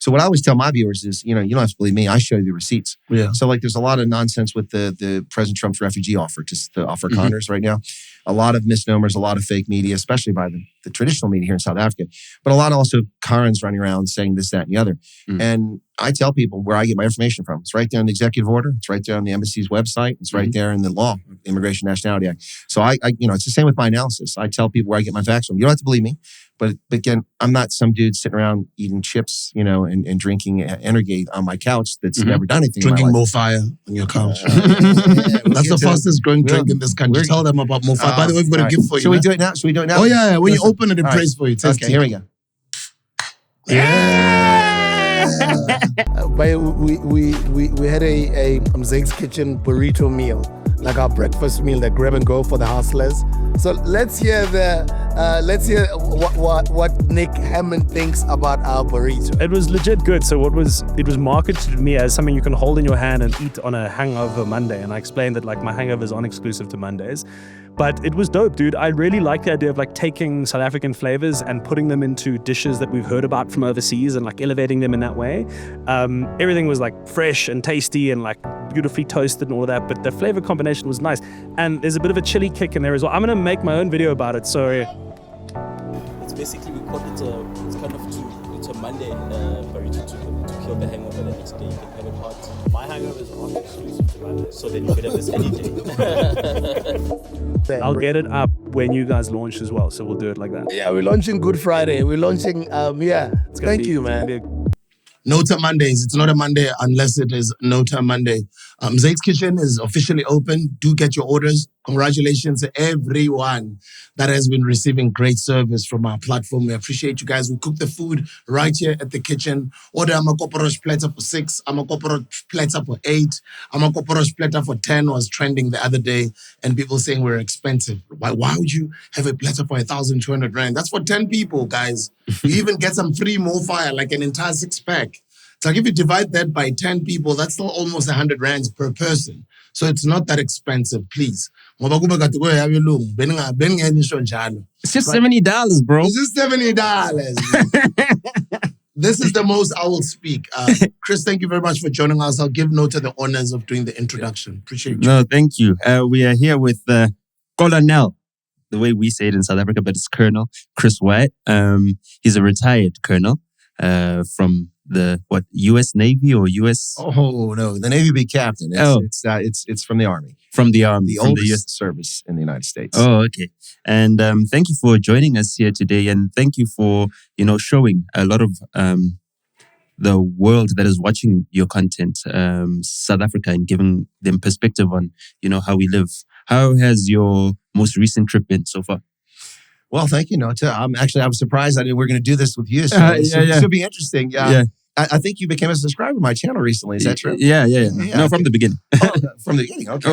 So what I always tell my viewers is, you don't have to believe me. I show you the receipts. Yeah. So like there's a lot of nonsense with the President Trump's refugee offer to the Afrikaners right now. A lot of misnomers, a lot of fake media, especially by the traditional media here in South Africa. But a lot also Karens running around saying this, that, and the other. And I tell people where I get my information from. It's right there in the executive order. It's right there on the embassy's website. It's right there in the law, Immigration Nationality Act. So I it's the same with my analysis. I tell people where I get my facts from. You don't have to believe me. But again, I'm not some dude sitting around eating chips, and drinking Energate on my couch that's never done anything. Drinking Mo Fire on your couch. That's the fastest growing drink in this country. Tell them about Mo Fire. By the way, we've got a gift for you. Should we do it now? Should we do it now? Oh, yeah. When you open it, it prays for you. Okay, here we go. We had a Zake's Kitchen burrito meal, like our breakfast meal, that grab and go for the hustlers. So let's hear what Nick Hammond thinks about our burrito. It was legit good. So it was marketed to me as something you can hold in your hand and eat on a hangover Monday. And I explained that like my hangovers aren't exclusive to Mondays. But it was dope, dude. I really like the idea of like taking South African flavors and putting them into dishes that we've heard about from overseas and like elevating them in that way. Everything was like fresh and tasty and like beautifully toasted and all of that, but the flavor combination was nice. And there's a bit of a chili kick in there as well. I'm gonna make my own video about it, so. It's basically, we call it it's a Monday burrito to kill the hangover the next day. You can have it hot. My hangovers aren't exclusive to Monday. So then you could have this any day. I'll get it up when you guys launch as well, so we'll do it like that. Yeah, we're launching Good Friday. We're launching, Thank you, man. NOTA Mondays. It's not a Monday unless it is NOTA Monday. Zake's Kitchen is officially open. Do get your orders. Congratulations to everyone that has been receiving great service from our platform. We appreciate you guys. We cook the food right here at the kitchen. Order a koporosh platter for 6. A koporosh platter for 8. A koporosh platter for 10 was trending the other day, and people saying we're expensive. Why would you have a platter for 1,200 rand? That's for 10 people, guys. You even get some free Mo Fire, like an entire 6-pack. It's like if you divide that by 10 people, that's still almost 100 rands per person. So it's not that expensive, please. It's just $70, bro. It's just $70. This is the most I will speak. Chris, thank you very much for joining us. I'll give NOTA the honors of doing the introduction. Appreciate you. No, thank you. We are here with Colonel, the way we say it in South Africa, but it's Colonel Chris WYATT. He's a retired colonel from the U.S. Navy or U.S. Oh no, the Navy be captain. It's from the Army. From the Army, the oldest service in the United States. Oh, okay. And thank you for joining us here today, and thank you for showing a lot of the world that is watching your content, South Africa, and giving them perspective on how we live. How has your most recent trip been so far? Well, thank you, NOTA. I was surprised we were going to do this with you. So it should be interesting. Yeah. I think you became a subscriber to my channel recently. Is that true? Yeah. No, from the beginning. From the beginning, okay.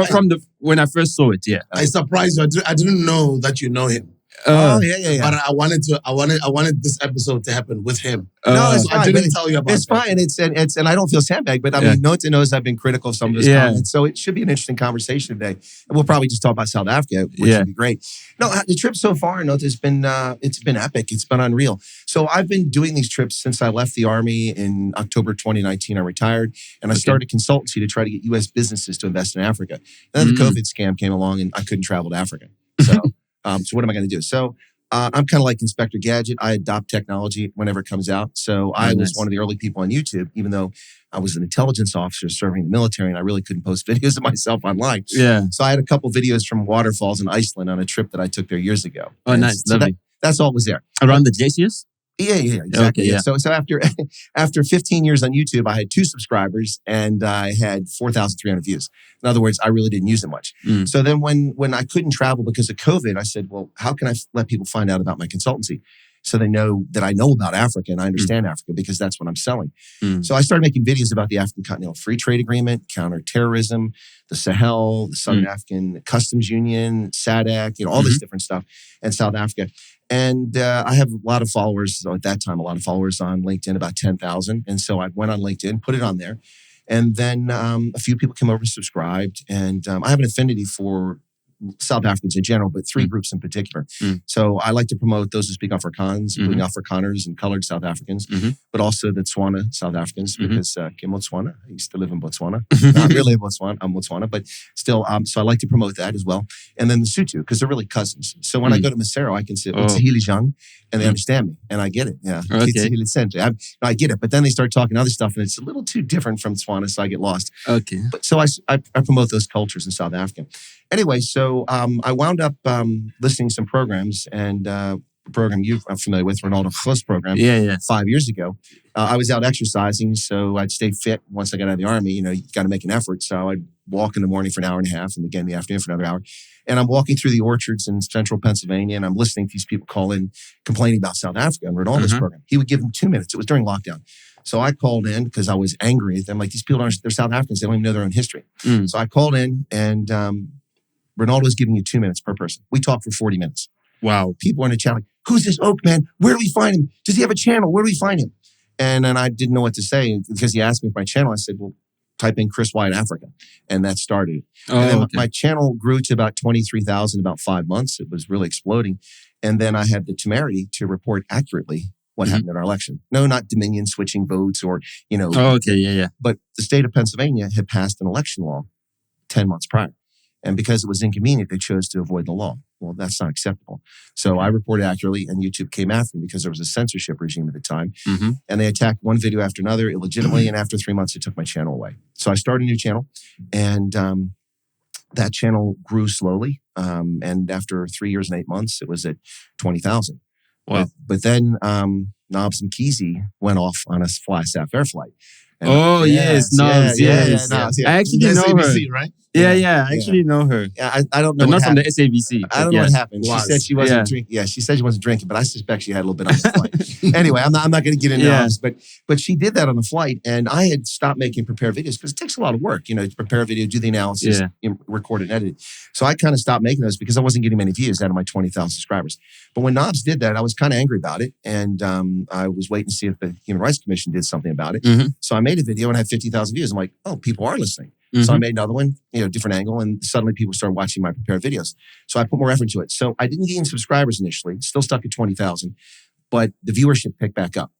From when I first saw it, yeah. I surprised you. I didn't know that you know him. Yeah. But I wanted this episode to happen with him. No, it's fine. I didn't tell you about it. It's fine. It's and I don't feel sandbagged, but I mean, NOTA knows I've been critical of some of his comments, so it should be an interesting conversation today. And we'll probably just talk about South Africa, which would be great. No, the trip so far, NOTA, has been it's been epic. It's been unreal. So I've been doing these trips since I left the Army in October 2019. I retired, and I started a consultancy to try to get U.S. businesses to invest in Africa. And then the COVID scam came along, and I couldn't travel to Africa. So. So what am I going to do? So I'm kind of like Inspector Gadget. I adopt technology whenever it comes out. So I was one of the early people on YouTube, even though I was an intelligence officer serving the military, and I really couldn't post videos of myself online. Yeah. So I had a couple videos from waterfalls in Iceland on a trip that I took there years ago. Oh, and nice. So lovely. That's all was there. Around the glaciers? Yeah, exactly. Okay, yeah. So after 15 years on YouTube, I had 2 subscribers and I had 4,300 views. In other words, I really didn't use it much. So then when I couldn't travel because of COVID, I said, well, how can I let people find out about my consultancy so they know that I know about Africa and I understand Africa, because that's what I'm selling. So I started making videos about the African Continental Free Trade Agreement, counterterrorism, the Sahel, the Southern African Customs Union, SADC, all this different stuff, and South Africa. And I have a lot of followers, at that time, on LinkedIn, about 10,000. And so I went on LinkedIn, put it on there. And then a few people came over and subscribed. And I have an affinity for South Africans in general, but three groups in particular. So I like to promote those who speak Afrikaans, including Afrikaners and colored South Africans, but also the Tswana South Africans, because Botswana, I used to live in Botswana. Not really in Botswana, I'm Botswana, but still, so I like to promote that as well. And then the Sotho, because they're really cousins. So when I go to MARCELO, I can say, and they understand me, and I get it. Yeah, okay. I get it, but then they start talking other stuff, and it's a little too different from Tswana, so I get lost. Okay. But so I promote those cultures in South Africa. Anyway, so I wound up listening to some programs, and a program I'm familiar with, Ronaldo Close program, 5 years ago. I was out exercising, so I'd stay fit once I got out of the army. You know, you got to make an effort. So I'd walk in the morning for an hour and a half, and again in the afternoon for another hour. And I'm walking through the orchards in central Pennsylvania, and I'm listening to these people call in complaining about South Africa and Ronaldo's program. He would give them 2 minutes. It was during lockdown. So I called in because I was angry at them. Like, these people they're South Africans. They don't even know their own history. So I called in, and Ronaldo is giving you 2 minutes per person. We talked for 40 minutes. Wow. People in the chat like, who's this Oak man? Where do we find him? Does he have a channel? Where do we find him? And then I didn't know what to say because he asked me for my channel. I said, well, type in Chris WYATT Africa. And that started. And then my channel grew to about 23,000 in about 5 months. It was really exploding. And then I had the temerity to report accurately what happened in our election. No, not Dominion switching votes or, you know. But the state of Pennsylvania had passed an election law 10 months prior. And because it was inconvenient, they chose to avoid the law. Well, that's not acceptable. So I reported accurately, and YouTube came after me because there was a censorship regime at the time. And they attacked one video after another illegitimately. And after 3 months, they took my channel away. So I started a new channel, and that channel grew slowly. And after 3 years and 8 months, it was at 20,000. Wow. But then Knobs and Kesey went off on a Fly-Saf Air flight. And Knobs. Yes. I actually know her. Right? I actually know her. Yeah, I don't know. But not from the SABC. I don't know what happened. She said she wasn't drinking. Yeah, she said she wasn't drinking, but I suspect she had a little bit on the flight. Anyway, I'm not going to get into this, but she did that on the flight, and I had stopped making prepared videos because it takes a lot of work, you know, to prepare a video, do the analysis, record it, and edit it. So I kind of stopped making those because I wasn't getting many views out of my 20,000 subscribers. But when Knobs did that, I was kind of angry about it, and I was waiting to see if the Human Rights Commission did something about it. So I made a video and had 50,000 views. I'm like, oh, people are listening. So I made another one, you know, different angle, and suddenly people started watching my prepared videos. So I put more effort into it. So I didn't gain subscribers initially, still stuck at 20,000, but the viewership picked back up.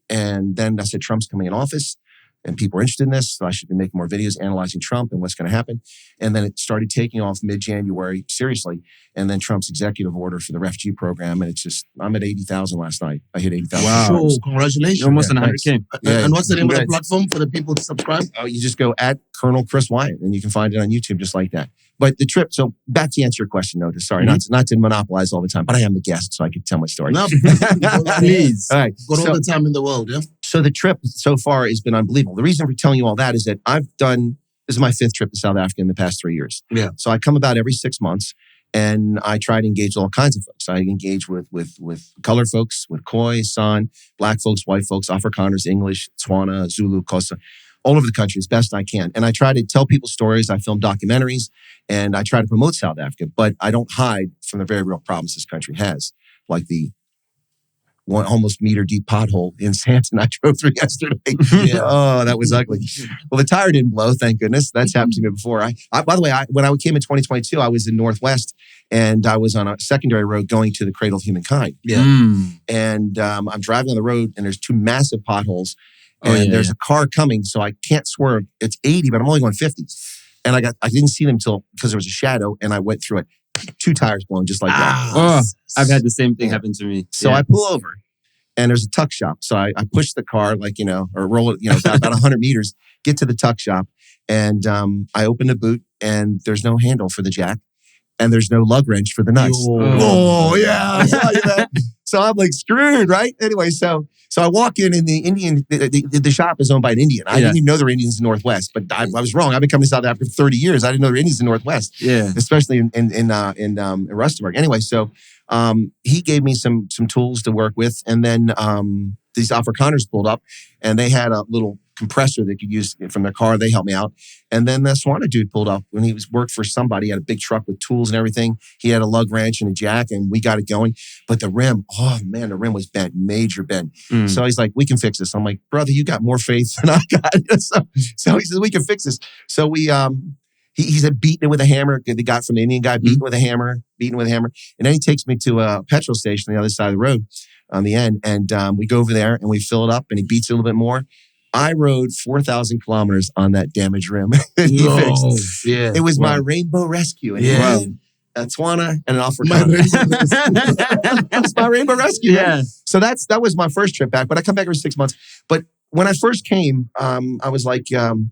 And then I said, Trump's coming in office, and people are interested in this, so I should be making more videos analyzing Trump and what's going to happen. And then it started taking off mid-January, seriously. And then Trump's executive order for the refugee program, and it's just, I'm at 80,000 last night. I hit 80,000. Wow. So, congratulations. Almost on 100K. And what's the name of the platform for the people to subscribe? Oh, you just go at Colonel Chris WYATT, and you can find it on YouTube just like that. But the trip, so back to answer your question, Nota. Sorry, not to monopolize all the time, but I am the guest, so I can tell my story. No, please. All right. Got all the time in the world, yeah? So the trip so far has been unbelievable. The reason for telling you all that is that this is my 5th trip to South Africa in the past 3 years. Yeah. So I come about every 6 months, and I try to engage all kinds of folks. I engage with colored folks, with Khoi, San, black folks, white folks, Afrikaners, English, Tswana, Zulu, Xhosa, all over the country as best I can. And I try to tell people stories. I film documentaries, and I try to promote South Africa, but I don't hide from the very real problems this country has, like the one almost meter deep pothole in Santon I drove through yesterday. Oh, that was ugly. Well, the tire didn't blow, thank goodness. That's happened to me before. By the way, when I came in 2022, I was in Northwest, and I was on a secondary road going to the Cradle of Humankind. And I'm driving on the road, and there's 2 massive potholes, and there's a car coming, so I can't swerve. It's 80, but I'm only going 50. And I didn't see them because there was a shadow, and I went through it. 2 tires blown just like that. Oh, I've had the same thing happen to me. So I pull over, and there's a tuck shop. So I push the car or roll it, about 100 meters, get to the tuck shop, and I open the boot, and there's no handle for the jack, and there's no lug wrench for the nuts. Oh yeah. So I'm like screwed, right? Anyway, so I walk in, and the Indian, the shop is owned by an Indian. I didn't even know there were Indians in the Northwest, but I was wrong. I've been coming to South Africa for 30 years. I didn't know there were Indians in the Northwest, especially in Rustenburg. Anyway, so he gave me some tools to work with, and then these Afrikaners pulled up, and they had a little compressor they could use from their car. They helped me out. And then the Tswana dude pulled up when he worked for somebody. He had a big truck with tools and everything. He had a lug wrench and a jack, and we got it going. But the rim, the rim was bent, major bent. So he's like, we can fix this. I'm like, brother, you got more faith than I got. So he says, we can fix this. So He said, beating it with a hammer. The guy from the Indian guy, beating with a hammer. And then he takes me to a petrol station on the other side of the road on the end. And we go over there and we fill it up and he beats it a little bit more. I rode 4,000 kilometers on that damaged rim. He fixed. Yeah. It was my rainbow rescue. And a Tawana and an Afrikaner. That's my rainbow rescue. Yeah. So that was my first trip back, but I come back every 6 months. But when I first came, I was like, I'm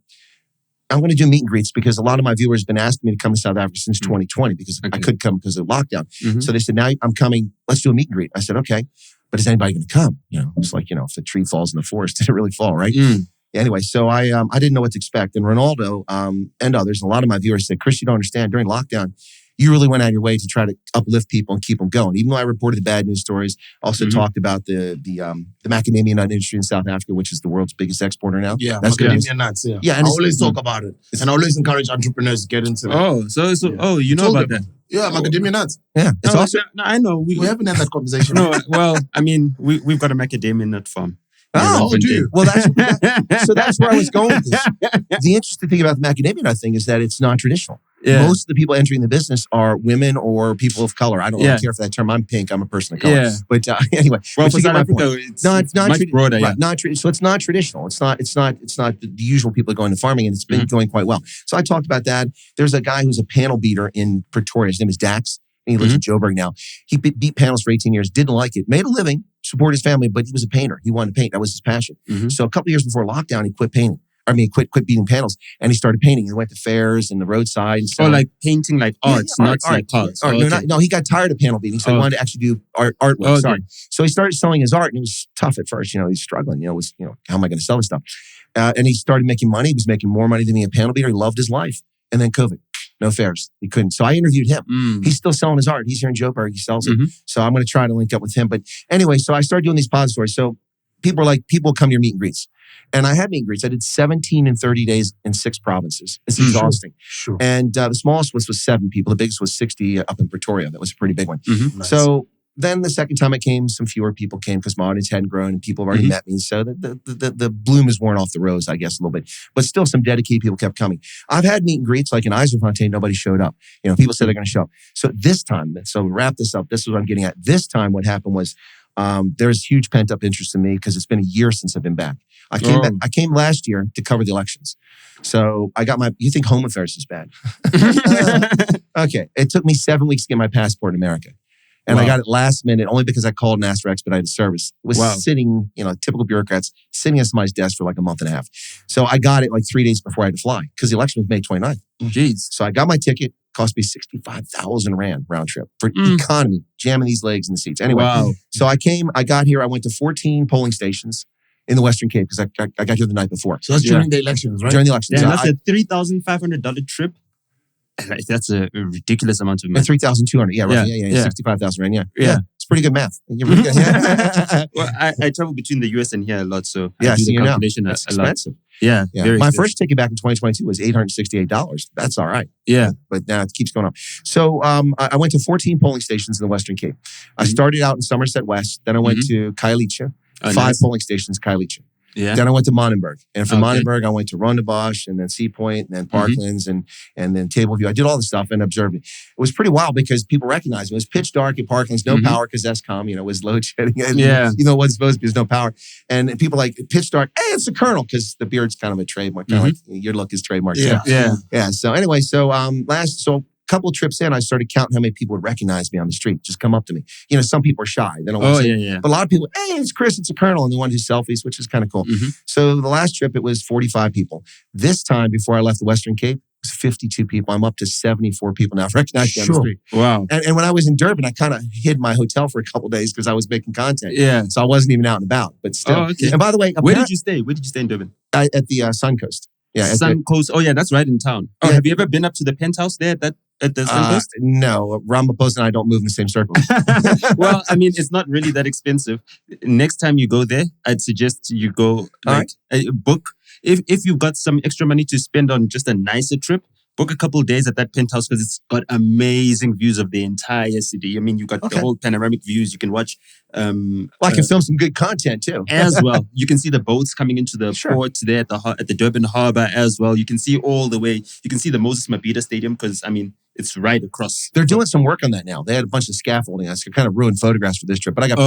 going to do meet and greets because a lot of my viewers have been asking me to come to South Africa since 2020 because I couldn't come because of lockdown. So they said, now I'm coming. Let's do a meet and greet. I said, okay, but is anybody going to come? It's like, if a tree falls in the forest, did it really fall, right? Anyway, so I didn't know what to expect. And Ronaldo and others, a lot of my viewers said, Chris, you don't understand. During lockdown, you really went out of your way to try to uplift people and keep them going. Even though I reported the bad news stories, also talked about the macadamia nut industry in South Africa, which is the world's biggest exporter now. Yeah, that's macadamia nuts. Yeah, and I always talk about it, and I always encourage entrepreneurs to get into it. You know about that? Yeah, macadamia nuts. Yeah, it's awesome. No, I know. We haven't had that conversation. No, well, I mean, we've got a macadamia nut farm. Oh, do you? Well, so that's where I was going with this. The interesting thing about the macadamia nut thing is that it's non-traditional. Yeah. Most of the people entering the business are women or people of color. I don't really care for that term. I'm pink. I'm a person of color. Yeah. But anyway, well, for South Africa, it's much broader. Right, so it's non-traditional. It's not the usual people going to farming, and it's been going quite well. So I talked about that. There's a guy who's a panel beater in Pretoria. His name is Dax. And he lives in Joburg now. He beat panels for 18 years. Didn't like it. Made a living. Supported his family, but he was a painter. He wanted to paint. That was his passion. So a couple of years before lockdown, he quit painting. Quit beating panels, and he started painting. He went to fairs and the roadside. And like painting, like arts, not like cards. No, he got tired of panel beating, so he wanted to actually do artwork. Sorry. So he started selling his art, and it was tough at first. He's struggling. How am I going to sell this stuff? And he started making money. He was making more money than me a panel beater. He loved his life. And then COVID. No fairs. He couldn't. So I interviewed him. He's still selling his art. He's here in Joburg. He sells it. So I'm going to try to link up with him. But anyway, so I started doing these pod stories. So people come to your meet and greets. And I had meet and greets. I did 17 in 30 days in 6 provinces. It's exhausting. Sure. And the smallest was 7 people. The biggest was 60 up in Pretoria. That was a pretty big one. Nice. So then the second time I came, some fewer people came because my audience hadn't grown and people have already met me. So the bloom is worn off the rose, I guess, a little bit. But still some dedicated people kept coming. I've had meet and greets like in Eisenfontein, nobody showed up. People said they're going to show up. So this time, so to wrap this up, this is what I'm getting at. This time what happened was there's huge pent-up interest in me because it's been a year since I've been back. I came last year to cover the elections. So I got you think Home Affairs is bad? Okay. It took me 7 weeks to get my passport in America. And I got it last minute only because I called and asked for expedited service. It was sitting, typical bureaucrats, sitting at somebody's desk for like a month and a half. So I got it like 3 days before I had to fly because the election was May 29th. Jeez. So I got my ticket. Cost me 65,000 Rand round trip for economy, jamming these legs in the seats. Anyway, so I got here. I went to 14 polling stations in the Western Cape because I got here the night before. So that's during the elections, right? During the elections. Yeah, that's a $3,500 trip. That's a ridiculous amount of money. 3,200. Yeah, right. Yeah. 65,000 Rand. Yeah. It's pretty good math. Well, I travel between the US and here a lot, so I do the calculation it's a lot. Expensive. Yeah. My first ticket back in 2022 was $868. That's all right. Yeah. But now it keeps going up. So I went to 14 polling stations in the Western Cape. I started out in Somerset West. Then I went to Khayelitsha. 5 polling stations, Khayelitsha. Yeah. Then I went to Monenberg. And from Monenberg, I went to Rondebosch and then Sea Point and then Parklands and then Tableview. I did all this stuff and observed it. It was pretty wild because people recognized me. It was pitch dark at Parklands, no power because Eskom, was load shedding. And, it wasn't supposed to be, there's no power. And people like, pitch dark, hey, it's the Colonel because the beard's kind of a trademark. Kind of like your look is trademark. Yeah. So anyway, couple of trips in, I started counting how many people would recognize me on the street, just come up to me. Some people are shy. They don't want to say it. But a lot of people, hey, it's Chris, it's a Colonel, and they want to do selfies, which is kind of cool. So the last trip, it was 45 people. This time, before I left the Western Cape, it was 52 people. I'm up to 74 people now recognized me on the street. Wow. And when I was in Durban, I kind of hid my hotel for a couple of days because I was making content. Yeah. So I wasn't even out and about, but still. Oh, okay. And by the way, where did you stay? Where did you stay in Durban? At the Sun Coast. Yeah, Sun Coast. Oh, yeah, that's right in town. Oh, have you ever been up to the penthouse there at the Sun Coast? No, Ramaphosa and I don't move in the same circle. Well, I mean, it's not really that expensive. Next time you go there, I'd suggest you go book. If you've got some extra money to spend on just a nicer trip, book a couple of days at that penthouse because it's got amazing views of the entire city. I mean, you've got the whole panoramic views. You can watch. I can film some good content too. As well. You can see the boats coming into the port there at the Durban Harbour as well. You can see all the way. You can see the Moses Mabhida Stadium because, I mean, it's right across. They're doing some work on that now. They had a bunch of scaffolding. That's kind of ruined photographs for this trip, but I got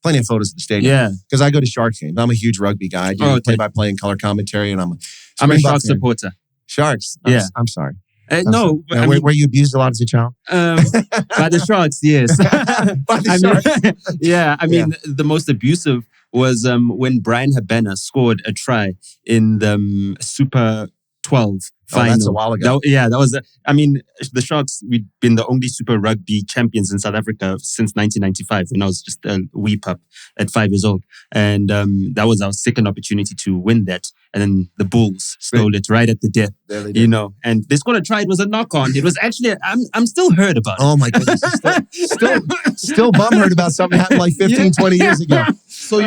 plenty of photos of the stadium. Yeah. Because I go to Sharks games. I'm a huge rugby guy. I do play-by-play and color commentary, and I'm a Sharks supporter. Sharks? I'm sorry. No. Were you abused a lot as a child? By the Sharks, yes. By the Sharks? Yeah, I mean, the most abusive was when Brian Habana scored a try in the Super 12 final. That's a while ago. That was. I mean, the Sharks, we'd been the only Super Rugby champions in South Africa since 1995 when I was just a wee pup at 5 years old. And that was our second opportunity to win that. And then the Bulls stole it right at the death, you know. And they scored a try. It was a knock-on. It was actually, I'm still hurt about it. Oh my goodness. Still bumhurt about something happened like 15, 20 years ago. So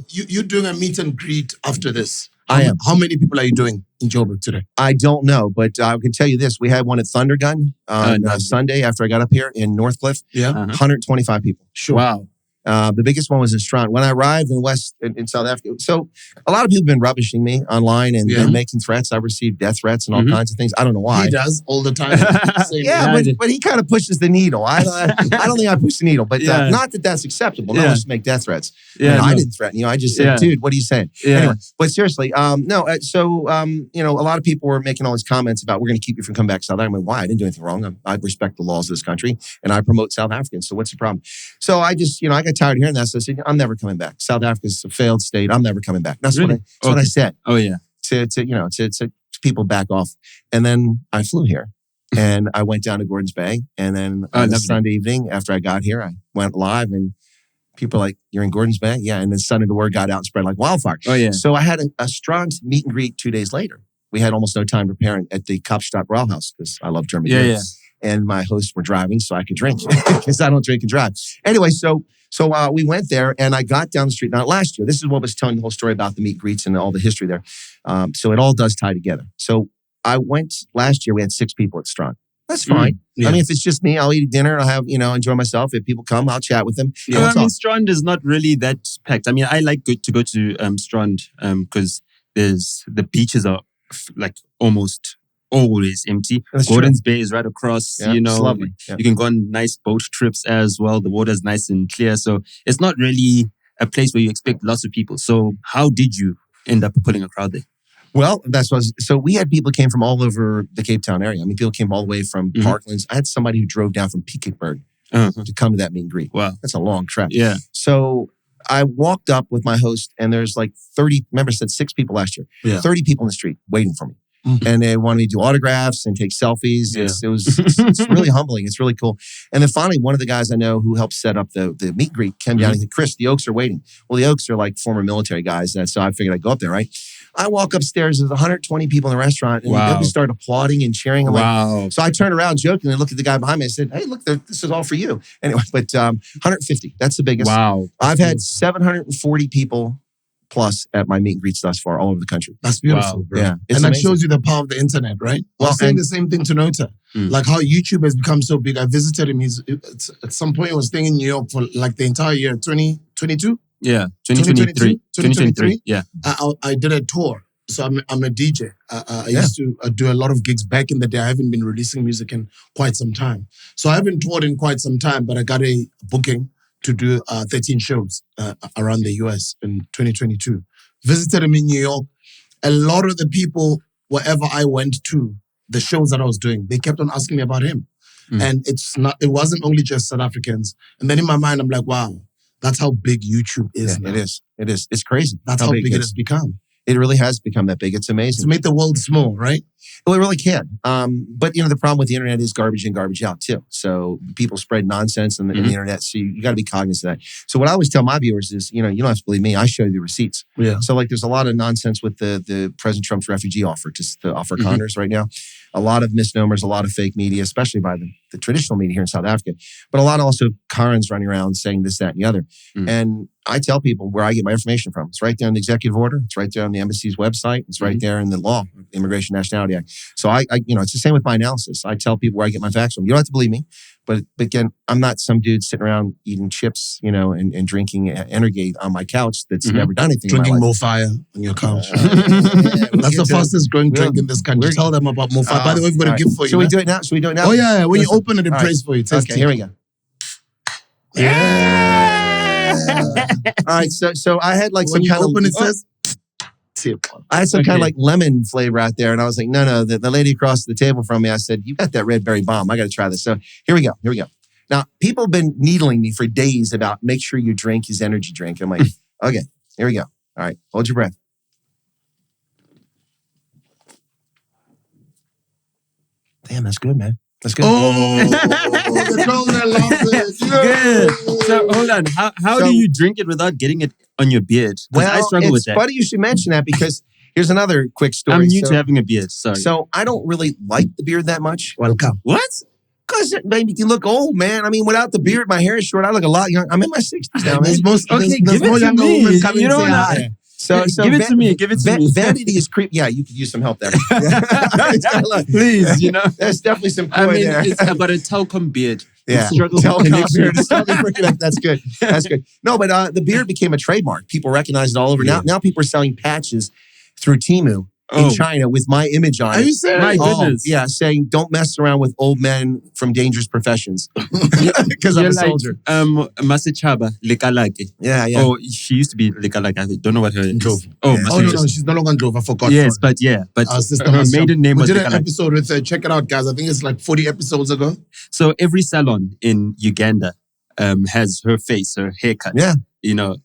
you're doing a meet and greet after this? I am. How many people are you doing in Joburg today? I don't know, but I can tell you this. We had one at Thundergun on Sunday after I got up here in Northcliff. Yeah. 125 people. Sure. Wow. The biggest one was in Strand. When I arrived in South Africa, so a lot of people have been rubbishing me online and making threats. I've received death threats and all kinds of things. I don't know why. He does all the time. But he kind of pushes the needle. I don't think I push the needle, but not that that's acceptable. No one should make death threats. I didn't threaten you. I just said, dude, what are you saying? Anyway, but seriously, no. So, you know, a lot of people were making all these comments about we're going to keep you from coming back to South Africa. I'm like, why? I didn't do anything wrong. I respect the laws of this country and I promote South Africans. So what's the problem? So I just, you know, I got tired of hearing that. So I said, I'm never coming back. South Africa's a failed state. I'm never coming back. That's really? what I said. Oh yeah. To people back off. And then I flew here and I went down to Gordons Bay. And then on Sunday evening after I got here, I went live and people were like, you're in Gordons Bay? Yeah. And then Sunday the word got out and spread like wildfire. Oh yeah. So I had a strong meet and greet 2 days later. We had almost no time preparing at the Kapstadt Brauhaus because I love German beer. And my hosts were driving so I could drink because I don't drink and drive. Anyway, so we went there and I got down the street. Now last year, this is what was telling the whole story about the meet and greets and all the history there. So it all does tie together. So I went last year, we had 6 people at Strand. That's fine. I mean, if it's just me, I'll eat dinner. I'll have, enjoy myself. If people come, I'll chat with them. Yeah, I mean, Strand is not really that packed. I mean, I like to go to Strand because the beaches are like almost always empty. Gordons Bay is right across, It's lovely. Yeah. You can go on nice boat trips as well. The water's nice and clear. So it's not really a place where you expect lots of people. So how did you end up pulling a crowd there? Well, so we had people came from all over the Cape Town area. I mean, people came all the way from Parklands. I had somebody who drove down from Piketberg to come to that meet and greet. Wow. That's a long trek. Yeah. So I walked up with my host and there's like 30, remember I said 6 people last year, 30 people in the street waiting for me. And they wanted me to do autographs and take selfies. Yeah. It's really humbling. It's really cool. And then finally, one of the guys I know who helped set up the meet and greet came down and said, Chris, the Oaks are waiting. Well, the Oaks are like former military guys. So I figured I'd go up there, right? I walk upstairs, there's 120 people in the restaurant, and they start applauding and cheering. I'm like, so I turned around joking and looked at the guy behind me. I said, hey, look, this is all for you. Anyway, but 150, that's the biggest. Wow. I've had 740 people plus at my meet and greets thus far all over the country. That's beautiful, bro. Yeah, and that shows you the power of the internet, right? Well, I'm saying the same thing to Nota. Like how YouTube has become so big. I visited him. At some point, he was staying in New York for like the entire year, 2022? Yeah, 2023. 2023? Yeah. I did a tour. So I'm a DJ. I used to do a lot of gigs back in the day. I haven't been releasing music in quite some time. So I haven't toured in quite some time, but I got a booking to do 13 shows around the US in 2022. Visited him in New York. A lot of the people, wherever I went to, the shows that I was doing, they kept on asking me about him. And it wasn't only just South Africans. And then in my mind, I'm like, wow, that's how big YouTube is now. It is. It's crazy. That's how big it has become. It really has become that big. It's amazing. To make the world small, right? Well, it really can. But, the problem with the internet is garbage in, garbage out, too. So people spread nonsense in the internet. So you got to be cognizant of that. So what I always tell my viewers is, you don't have to believe me. I show you the receipts. Yeah. So there's a lot of nonsense with the President Trump's refugee offer to Afrikaners right now. A lot of misnomers, a lot of fake media, especially by the traditional media here in South Africa. But a lot of also Karens running around saying this, that, and the other. And I tell people where I get my information from. It's right there in the executive order. It's right there on the embassy's website. It's right there in the law, Immigration Nationality salmiak. So I it's the same with my analysis. I tell people where I get my facts from. You don't have to believe me, but again, I'm not some dude sitting around eating chips, and drinking Energate on my couch that's never done anything. Drinking Mo Fire on your couch. That's the fastest growing drink in this country. Tell them about Mo Fire. By the way, we've got a gift for you. Should we do it now? Should we do it now? Oh yeah, when you open it, it prays for you. Okay, here we go. Yeah. All right, so I had like When some you kind open of it says. I had some kind of like lemon flavor out there, and I was like, no. The lady across the table from me, I said, "You got that red berry bomb? I got to try this." So here we go. Now, people have been needling me for days about make sure you drink his energy drink. I'm like, okay, here we go. All right, hold your breath. Damn, that's good, man. That's good. The trolls are laughing. Good. So hold on. How do you drink it without getting it on your beard? Well, I struggle with that. It's funny you should mention that because here's another quick story. I'm new to having a beard. Sorry. So I don't really like the beard that much. Welcome. What? Because baby, you look old, man. I mean, without the beard, my hair is short. I look a lot young. I'm in my 60s now, man. There's give it to me. You don't know. So give it to me. Give it to me. Vanity is creepy. Yeah, you could use some help there. Please, There's definitely some I mean, there. I've got a talcum beard. Yeah, Telcom beard. That's good. That's good. No, but the beard became a trademark. People recognize it all over. Yeah. Now people are selling patches through Temu in China with my image on it. Are you serious? My goodness. Yeah, saying don't mess around with old men from dangerous professions. Because I'm a soldier. Masichaba, Lekalake. Yeah. Oh, she used to be Lekalake. I don't know what her Drove. Oh, Oh no, she's no longer Drove. I forgot. Yes, but Our sister her maiden name was We did an Lekalake. episode with her. Check it out, guys. I think it's like 40 episodes ago. So every salon in Uganda has her face, her haircut. Yeah.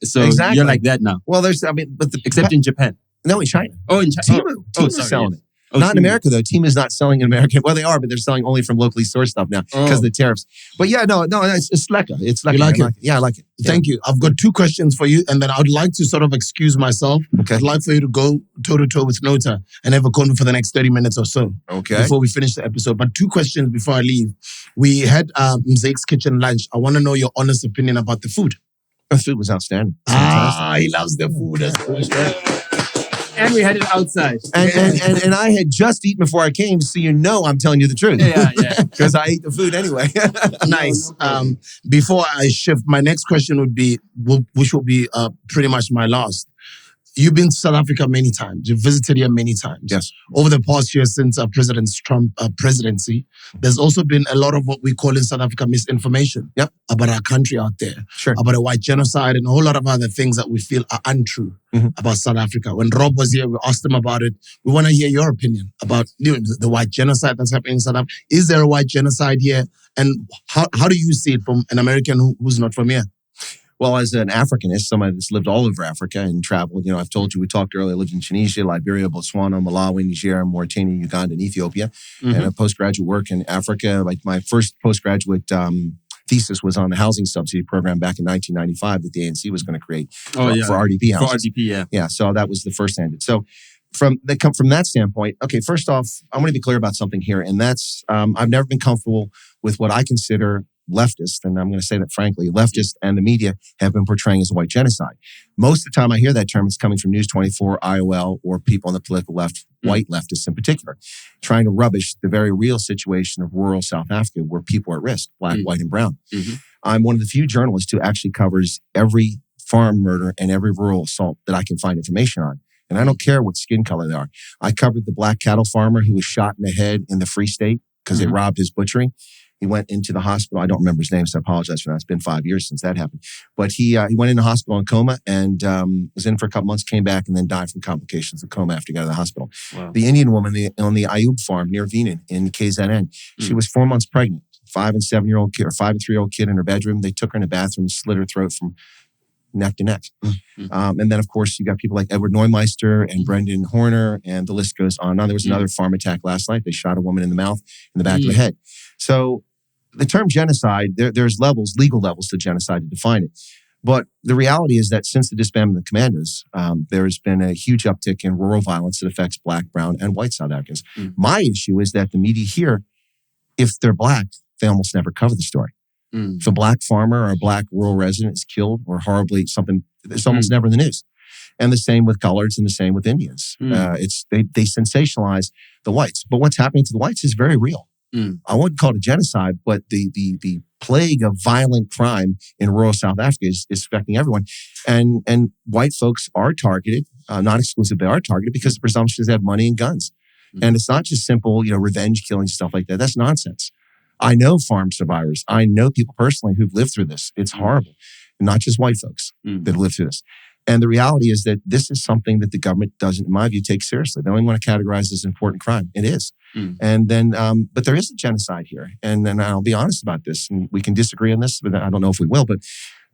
So Exactly. you're like that now. Well, Except in Japan. no, in China. Oh, in China. Temu's sorry, selling yes. it. Not in America, though. Temu's not selling in America. Well, they are, but they're selling only from locally sourced stuff now because of the tariffs. But yeah, no, it's lekker. It's lekker. You like it? Yeah, I like it. Thank you. I've got 2 questions for you, and then I'd like to sort of excuse myself. Okay. I'd like for you to go toe-to-toe with Nota and have a convo for the next 30 minutes or so. Okay. Before we finish the episode. But 2 questions before I leave. We had Mzake's kitchen lunch. I want to know your honest opinion about the food. The food was outstanding. He loves the food. And we had it outside. And I had just eaten before I came, so I'm telling you the truth. Yeah. Because I ate the food anyway. Nice. Before I shift, my next question would be, which will be pretty much my last. You've been to South Africa many times. You've visited here many times. Yes. Over the past year since President Trump presidency, there's also been a lot of what we call in South Africa misinformation about our country out there. Sure. About a white genocide and a whole lot of other things that we feel are untrue about South Africa. When Rob was here, we asked him about it. We want to hear your opinion about the white genocide that's happening in South Africa. Is there a white genocide here? And how do you see it from an American who's not from here? Well, as an Africanist, somebody that's lived all over Africa and traveled, I've told you, we talked earlier, I lived in Tunisia, Liberia, Botswana, Malawi, Niger, Mauritania, Uganda, and Ethiopia. And a postgraduate work in Africa. Like my first postgraduate thesis was on the housing subsidy program back in 1995 that the ANC was going to create for RDP houses. For RDP, Yeah, so that was the first handed. So from that standpoint, okay, first off, I want to be clear about something here. And that's, I've never been comfortable with what I consider leftist, and I'm going to say that frankly, leftists and the media have been portraying as a white genocide. Most of the time I hear that term, it's coming from News 24, IOL, or people on the political left, white leftists in particular, trying to rubbish the very real situation of rural South Africa where people are at risk, black, white, and brown. I'm one of the few journalists who actually covers every farm murder and every rural assault that I can find information on. And I don't care what skin color they are. I covered the black cattle farmer who was shot in the head in the Free State because they robbed his butchery. He went into the hospital. I don't remember his name, so I apologize for that. It's been 5 years since that happened. But he went into hospital in coma and was in for a couple months, came back, and then died from complications of coma after he got out of the hospital. Wow. The Indian woman on the Ayub farm near Venan in KZN, she was 4 months pregnant, 5 and 7-year-old kid, or 5 and 3-year-old kid in her bedroom. They took her in the bathroom and slit her throat from neck to neck. And then, of course, you got people like Edward Neumeister and Brendan Horner, and the list goes on. Now, there was another farm attack last night. They shot a woman in the mouth, in the back of the head. So the term genocide, there's levels, legal levels to genocide to define it. But the reality is that since the disbandment of the commandos, there's been a huge uptick in rural violence that affects black, brown, and white South Africans. My issue is that the media here, if they're black, they almost never cover the story. If a black farmer or a black rural resident is killed or horribly something, it's almost never in the news. And the same with coloreds and the same with Indians. They sensationalize the whites. But what's happening to the whites is very real. I wouldn't call it a genocide, but the plague of violent crime in rural South Africa is affecting everyone. And white folks are targeted, not exclusive, they are targeted because the presumption is they have money and guns. And it's not just simple, revenge killing, stuff like that. That's nonsense. I know farm survivors. I know people personally who've lived through this. It's horrible. Not just white folks that live through this. And the reality is that this is something that the government doesn't, in my view, take seriously. They only want to categorize as an important crime. It is. And then, but there is a genocide here. And I'll be honest about this. And we can disagree on this, but I don't know if we will. But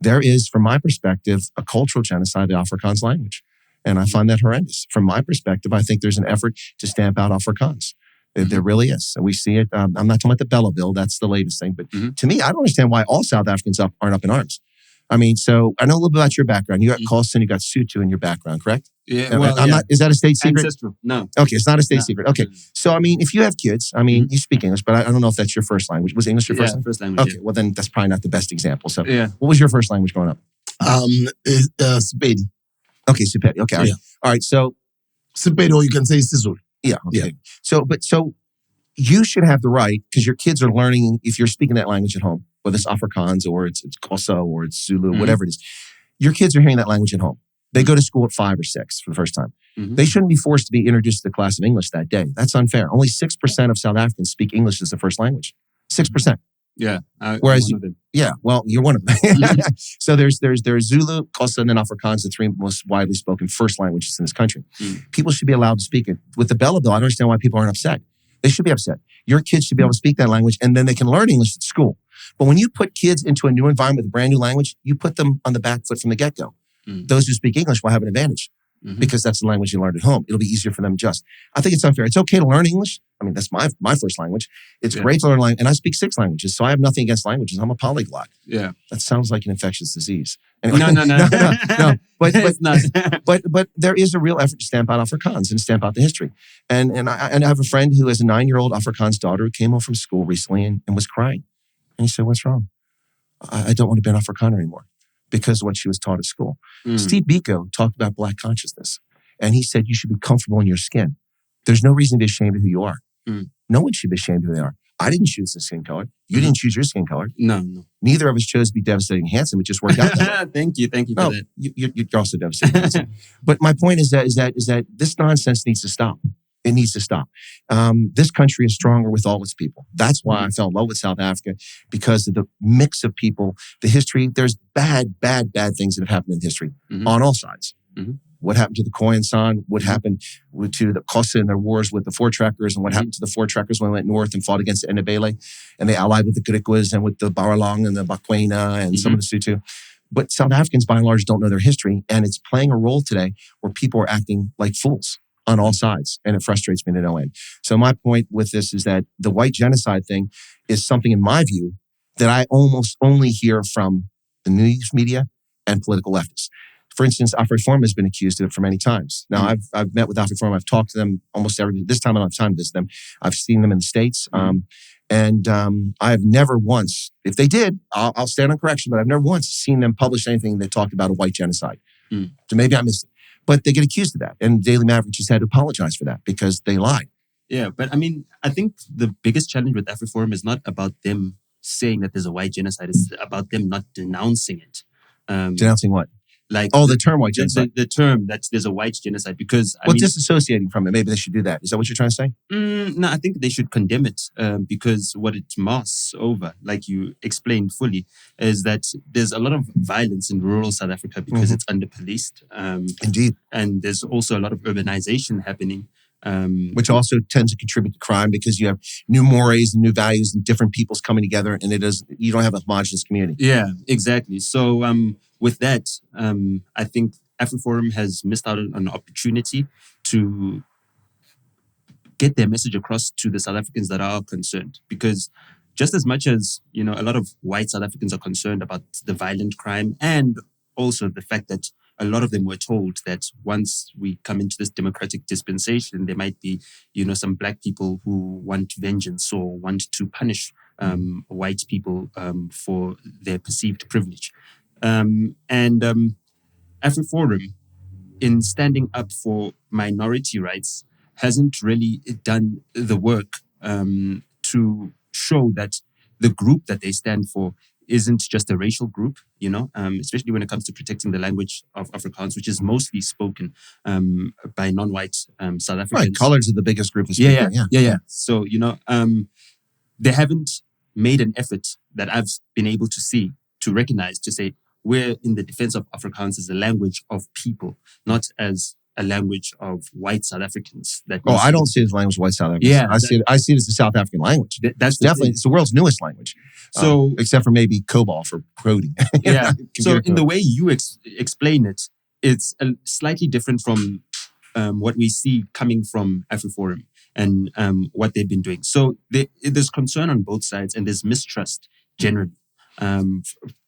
there is, from my perspective, a cultural genocide of the Afrikaans language. And I find that horrendous. From my perspective, I think there's an effort to stamp out Afrikaans. There really is. So we see it. I'm not talking about the Bella Bill. That's the latest thing. But to me, I don't understand why all South Africans aren't up in arms. I mean, so I know a little bit about your background. You got Colston, you got Sotho in your background, correct? Yeah. Well, I'm not. Is that a state secret? Ancestral. No. Okay, it's not a state secret. Okay. So, I mean, if you have kids, I mean, you speak English, but I don't know if that's your first language. Was English your first language? First language. Okay, well, then that's probably not the best example. So, Yeah. what was your first language growing up? Sepedi. Okay, Sepedi. Okay. Yeah. All right. So, Sepedi, or you can say Sizulu. yeah. Okay. Yeah. So you should have the right, because your kids are learning, if you're speaking that language at home, whether it's Afrikaans or it's Xhosa or it's Zulu, whatever it is, your kids are hearing that language at home. They go to school at 5 or 6 for the first time. They shouldn't be forced to be introduced to the class of English that day. That's unfair. Only 6% of South Africans speak English as the first language. 6%. Yeah. Whereas one of them. Yeah, well, you're one of them. So there's Zulu, Xhosa, and then Afrikaans, the 3 most widely spoken first languages in this country. People should be allowed to speak it. With the Bella Bill, I don't understand why people aren't upset. They should be upset. Your kids should be able to speak that language, and then they can learn English at school. But when you put kids into a new environment with a brand new language, you put them on the back foot from the get-go. Those who speak English will have an advantage because that's the language you learned at home. It'll be easier for them to adjust. I think it's unfair. It's okay to learn English. I mean, that's my first language. It's great to learn language. And I speak 6 languages, so I have nothing against languages. I'm a polyglot. Yeah. That sounds like an infectious disease. Anyway, No. no. But It's not. but there is a real effort to stamp out Afrikaans and stamp out the history. And I have a friend who has a 9-year-old Afrikaans daughter who came home from school recently and was crying. And he said, "What's wrong? I don't want to be an Afrikaner anymore because of what she was taught at school." Steve Biko talked about Black consciousness. And he said, you should be comfortable in your skin. There's no reason to be ashamed of who you are. No one should be ashamed of who they are. I didn't choose the skin color. You didn't choose your skin color. No. Neither of us chose to be devastating handsome. It just worked out that way. Thank you for that. You're also devastating handsome. But my point is that this nonsense needs to stop. It needs to stop. This country is stronger with all its people. That's why I fell in love with South Africa, because of the mix of people, the history. There's bad things that have happened in history on all sides. What happened to the Khoi and San? What happened to the Xhosa in their wars with the Voortrekkers? And what happened to the Voortrekkers when they went north and fought against the Ndebele? And they allied with the Griquas and with the Baralong and the Bakwena and some of the Sotho. But South Africans, by and large, don't know their history. And it's playing a role today where people are acting like fools on all sides. And it frustrates me to no end. So my point with this is that the white genocide thing is something, in my view, that I almost only hear from the news media and political leftists. For instance, Afriforum has been accused of it for many times. Now, I've met with Afriforum. I've talked to them almost this time I don't have time to visit them. I've seen them in the States. I've never once, if they did, I'll stand on correction, but I've never once seen them publish anything that talked about a white genocide. So maybe I missed it. But they get accused of that. And Daily Maverick just had to apologize for that because they lied. Yeah, but I mean, I think the biggest challenge with Afriforum is not about them saying that there's a white genocide. It's about them not denouncing it. Denouncing what? Like the term white genocide. The term that there's a white genocide, because disassociating from it. Maybe they should do that. Is that what you're trying to say? No, I think they should condemn it because what it masks over, like you explained fully, is that there's a lot of violence in rural South Africa because it's under-policed. Indeed. And there's also a lot of urbanization happening. Which also tends to contribute to crime because you have new mores and new values and different peoples coming together, and you don't have a homogenous community. Yeah, exactly. So with that, I think Afriforum has missed out on an opportunity to get their message across to the South Africans that are concerned. Because just as much as, a lot of white South Africans are concerned about the violent crime, and also the fact that a lot of them were told that once we come into this democratic dispensation, there might be, some black people who want vengeance or want to punish white people for their perceived privilege. Afriforum in standing up for minority rights, hasn't really done the work to show that the group that they stand for isn't just a racial group, especially when it comes to protecting the language of Afrikaans, which is mostly spoken by non-white South Africans. Right, colors are the biggest group of speakers. Yeah. So, they haven't made an effort that I've been able to see, to recognize, to say, we're in the defense of Afrikaans as a language of people, not as a language of white South Africans. I don't see it as a language of white South Africans. Yeah, I see it as a South African language. That's definitely, it's the world's newest language. So, except for maybe COBOL for coding. Yeah. So in the way you explain it, it's slightly different from what we see coming from Afriforum and what they've been doing. So there's concern on both sides, and there's mistrust generally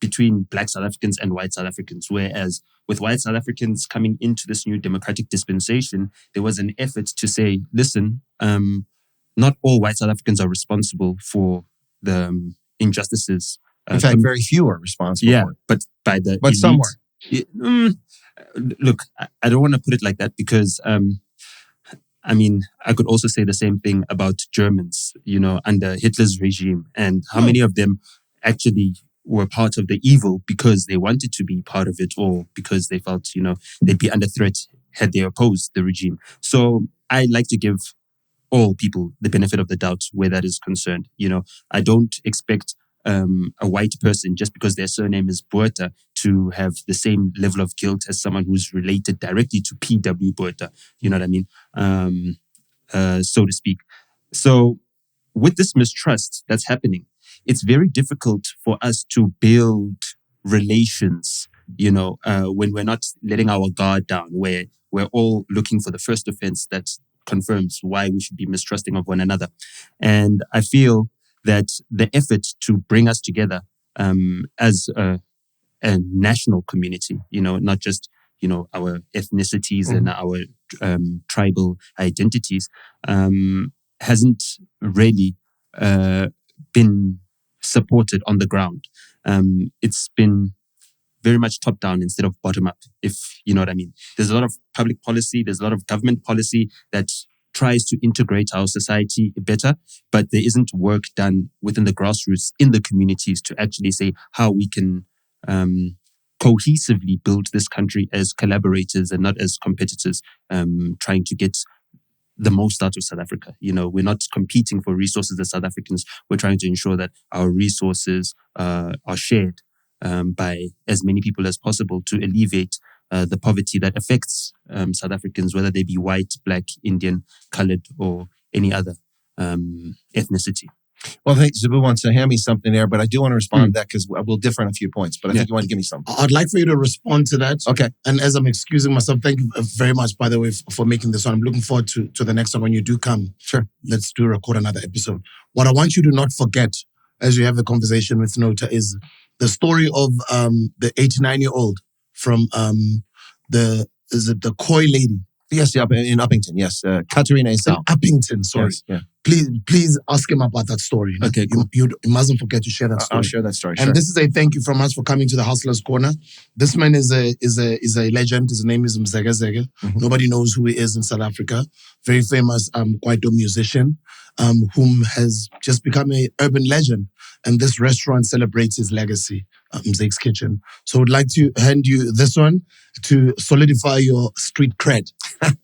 between Black South Africans and white South Africans. Whereas with white South Africans coming into this new democratic dispensation, there was an effort to say, listen, not all white South Africans are responsible for the injustices. In fact, very few are responsible for it. But by the elite, some were. Look, I don't want to put it like that because, I could also say the same thing about Germans, under Hitler's regime, and how many of them actually were part of the evil because they wanted to be part of it, or because they felt, they'd be under threat had they opposed the regime. So I like to give all people the benefit of the doubt where that is concerned. I don't expect a white person, just because their surname is Botha, to have the same level of guilt as someone who's related directly to P.W. Botha. You know what I mean? So to speak. So with this mistrust that's happening, it's very difficult for us to build relations, when we're not letting our guard down, where we're all looking for the first offense that confirms why we should be mistrusting of one another. And I feel that the effort to bring us together as a national community, not just, our ethnicities and our tribal identities, hasn't really been supported on the ground. It's been very much top down instead of bottom up, if you know what I mean. There's a lot of public policy, there's a lot of government policy that tries to integrate our society better, but there isn't work done within the grassroots in the communities to actually say how we can cohesively build this country as collaborators and not as competitors, trying to get the most out of South Africa. We're not competing for resources as South Africans. We're trying to ensure that our resources are shared by as many people as possible to alleviate the poverty that affects South Africans, whether they be white, black, Indian, colored, or any other ethnicity. Well, I think Zabu wants to hand me something there, but I do want to respond to that because we'll differ on a few points. But I think you want to give me something. I'd like for you to respond to that. Okay. And as I'm excusing myself, thank you very much, by the way, for making this one. I'm looking forward to the next one when you do come. Sure. Let's record another episode. What I want you to not forget as you have a conversation with Nota is the story of the 89-year-old from the Khoi lady. Yes, in Uppington. Yes, Katarina Esau. Uppington, sorry. Yes, Please ask him about that story. Okay, cool. You mustn't forget to share that story. I'll share that story. And this is a thank you from us for coming to the Hustlers Corner. This man is a legend. His name is Mzega Zega. Mm-hmm. Nobody knows who he is in South Africa. Very famous Kwaito musician, whom has just become an urban legend. And this restaurant celebrates his legacy, Mzeke's Kitchen. So I'd like to hand you this one to solidify your street cred.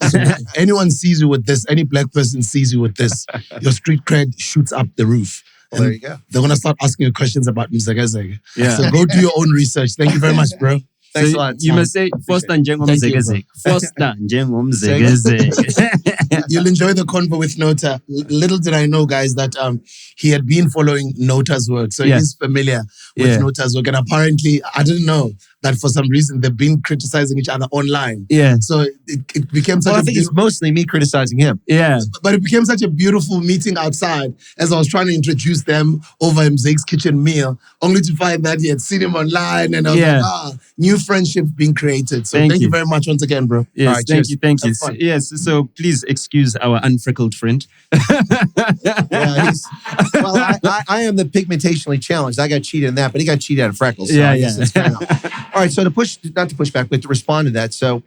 So anyone sees you with this, any black person sees you with this, your street cred shoots up the roof. Well, there you go. They're going to start asking you questions about Mzega Zega. Yeah. So go do your own research. Thank you very much, bro. Thanks a lot. You must say, Foster Njengomzegeze. Foster Njengomzegeze. You'll enjoy the convo with Nota. Little did I know, guys, that he had been following Nota's work. So he's familiar with Nota's work. And apparently, I didn't know that for some reason they've been criticizing each other online. Yeah. So it became such I think it's mostly me criticizing him. Yeah. But it became such a beautiful meeting outside as I was trying to introduce them over Mzeke's Kitchen meal, only to find that he had seen him online and I was like, new friendship being created. So thank you very much once again, bro. Yes, all right, thank you. Yes, so please excuse our unfreckled friend. I am the pigmentationally challenged. I got cheated in that, but he got cheated out of freckles. So All right, so not to push back, but to respond to that. So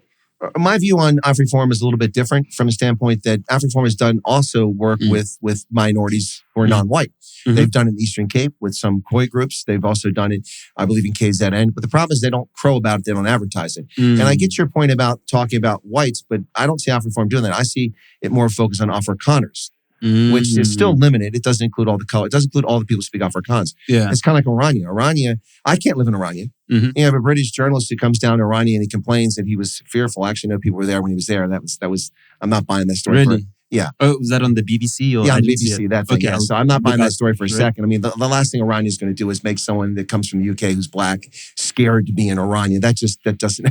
My view on Afriforum is a little bit different from the standpoint that Afriforum has done also work with minorities who are non-white. They've done it in the Eastern Cape with some Khoi groups. They've also done it, I believe, in KZN. But the problem is they don't crow about it. They don't advertise it. And I get your point about talking about whites, but I don't see Afriforum doing that. I see it more focused on Afrikaners, which is still limited. It doesn't include all the color. It doesn't include all the people who speak Afrikaans. Yeah. It's kind of like Oranje. Oranje, I can't live in Oranje. You have a British journalist who comes down to Oranje and he complains that he was fearful. I actually know people were there when he was there. That was. I'm not buying that story. Really? Yeah. Oh, was that on the BBC? Or on the BBC, that thing. Okay, yeah. So I'm not buying that story for a second. I mean, the last thing Oranje is going to do is make someone that comes from the UK who's black scared to be in Oranje. That doesn't.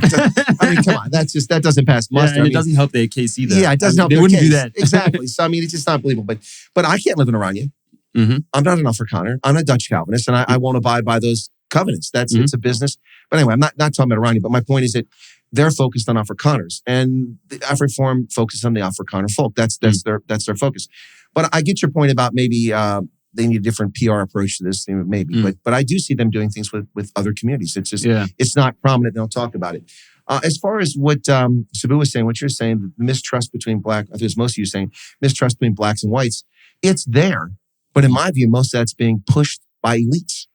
I mean, come on. That doesn't pass muster. Yeah, and it doesn't help their case either. Yeah, it doesn't help. They wouldn't do that. Exactly. So I mean, it's just not believable. But I can't live in Oranje. I'm not an Afrikaner. I'm a Dutch Calvinist, and I won't abide by those covenants. It's a business. But anyway, I'm not talking about Oranje. But my point is that they're focused on Afrikaners, and the Afriforum focuses on the Afrikaner folk. That's their focus. But I get your point about maybe they need a different PR approach to this, maybe. But I do see them doing things with other communities. It's just it's not prominent. They don't talk about it. As far as what Sabu was saying, what you're saying, the mistrust between black, I think it's most of you saying mistrust between blacks and whites. It's there, but in my view, most of that's being pushed by elites.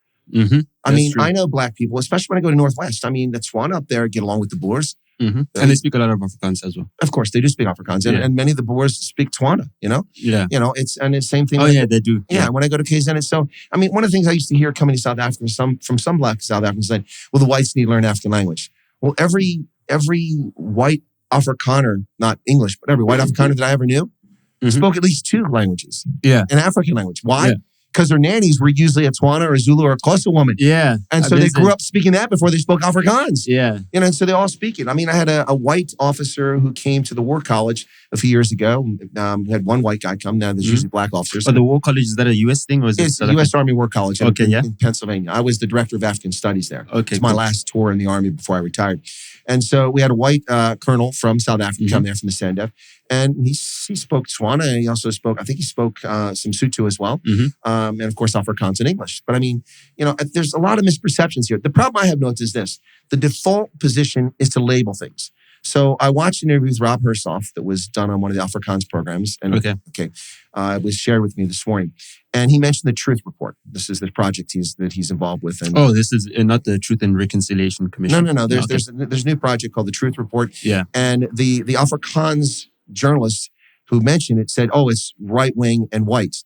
I mean, true. I know black people, especially when I go to Northwest. I mean, the Tswana up there get along with the Boers. And they speak a lot of Afrikaans as well. Of course, they do speak Afrikaans. And many of the Boers speak Tswana, Yeah. It's the same thing. Oh, yeah, they do. Yeah, when I go to KZN, it's so, I mean, one of the things I used to hear coming to South Africa from some black South Africans said, well, the whites need to learn African language. Well, every white Afrikaner, not English, but every white Afrikaner that I ever knew spoke at least 2 languages. Yeah. An African language. Why? Yeah. Because their nannies were usually a Tswana or a Zulu or a Xhosa woman. Yeah. And so they grew up speaking that before they spoke Afrikaans. Yeah. And so they all speak it. I mean, I had a white officer who came to the War College a few years ago. We had one white guy come. Now there's usually black officers. Oh, the War College, is that a U.S. thing? Or is it's the U.S. Army War College in Pennsylvania. I was the director of African Studies there. Okay. It's my last tour in the Army before I retired. And so we had a white colonel from South Africa come there from the Sandef. And he spoke Tswana, and he also spoke, I think he spoke some Sotho as well. And of course, Afrikaans and English. But I mean, there's a lot of misperceptions here. The problem I have noticed is this. The default position is to label things. So I watched an interview with Rob Hersoff that was done on one of the Afrikaans programs. And it was shared with me this morning. And he mentioned the Truth Report. This is the project that he's involved with. And this is not the Truth and Reconciliation Commission. No. There's a new project called the Truth Report. Yeah. And the Afrikaans journalist who mentioned it said, it's right-wing and white.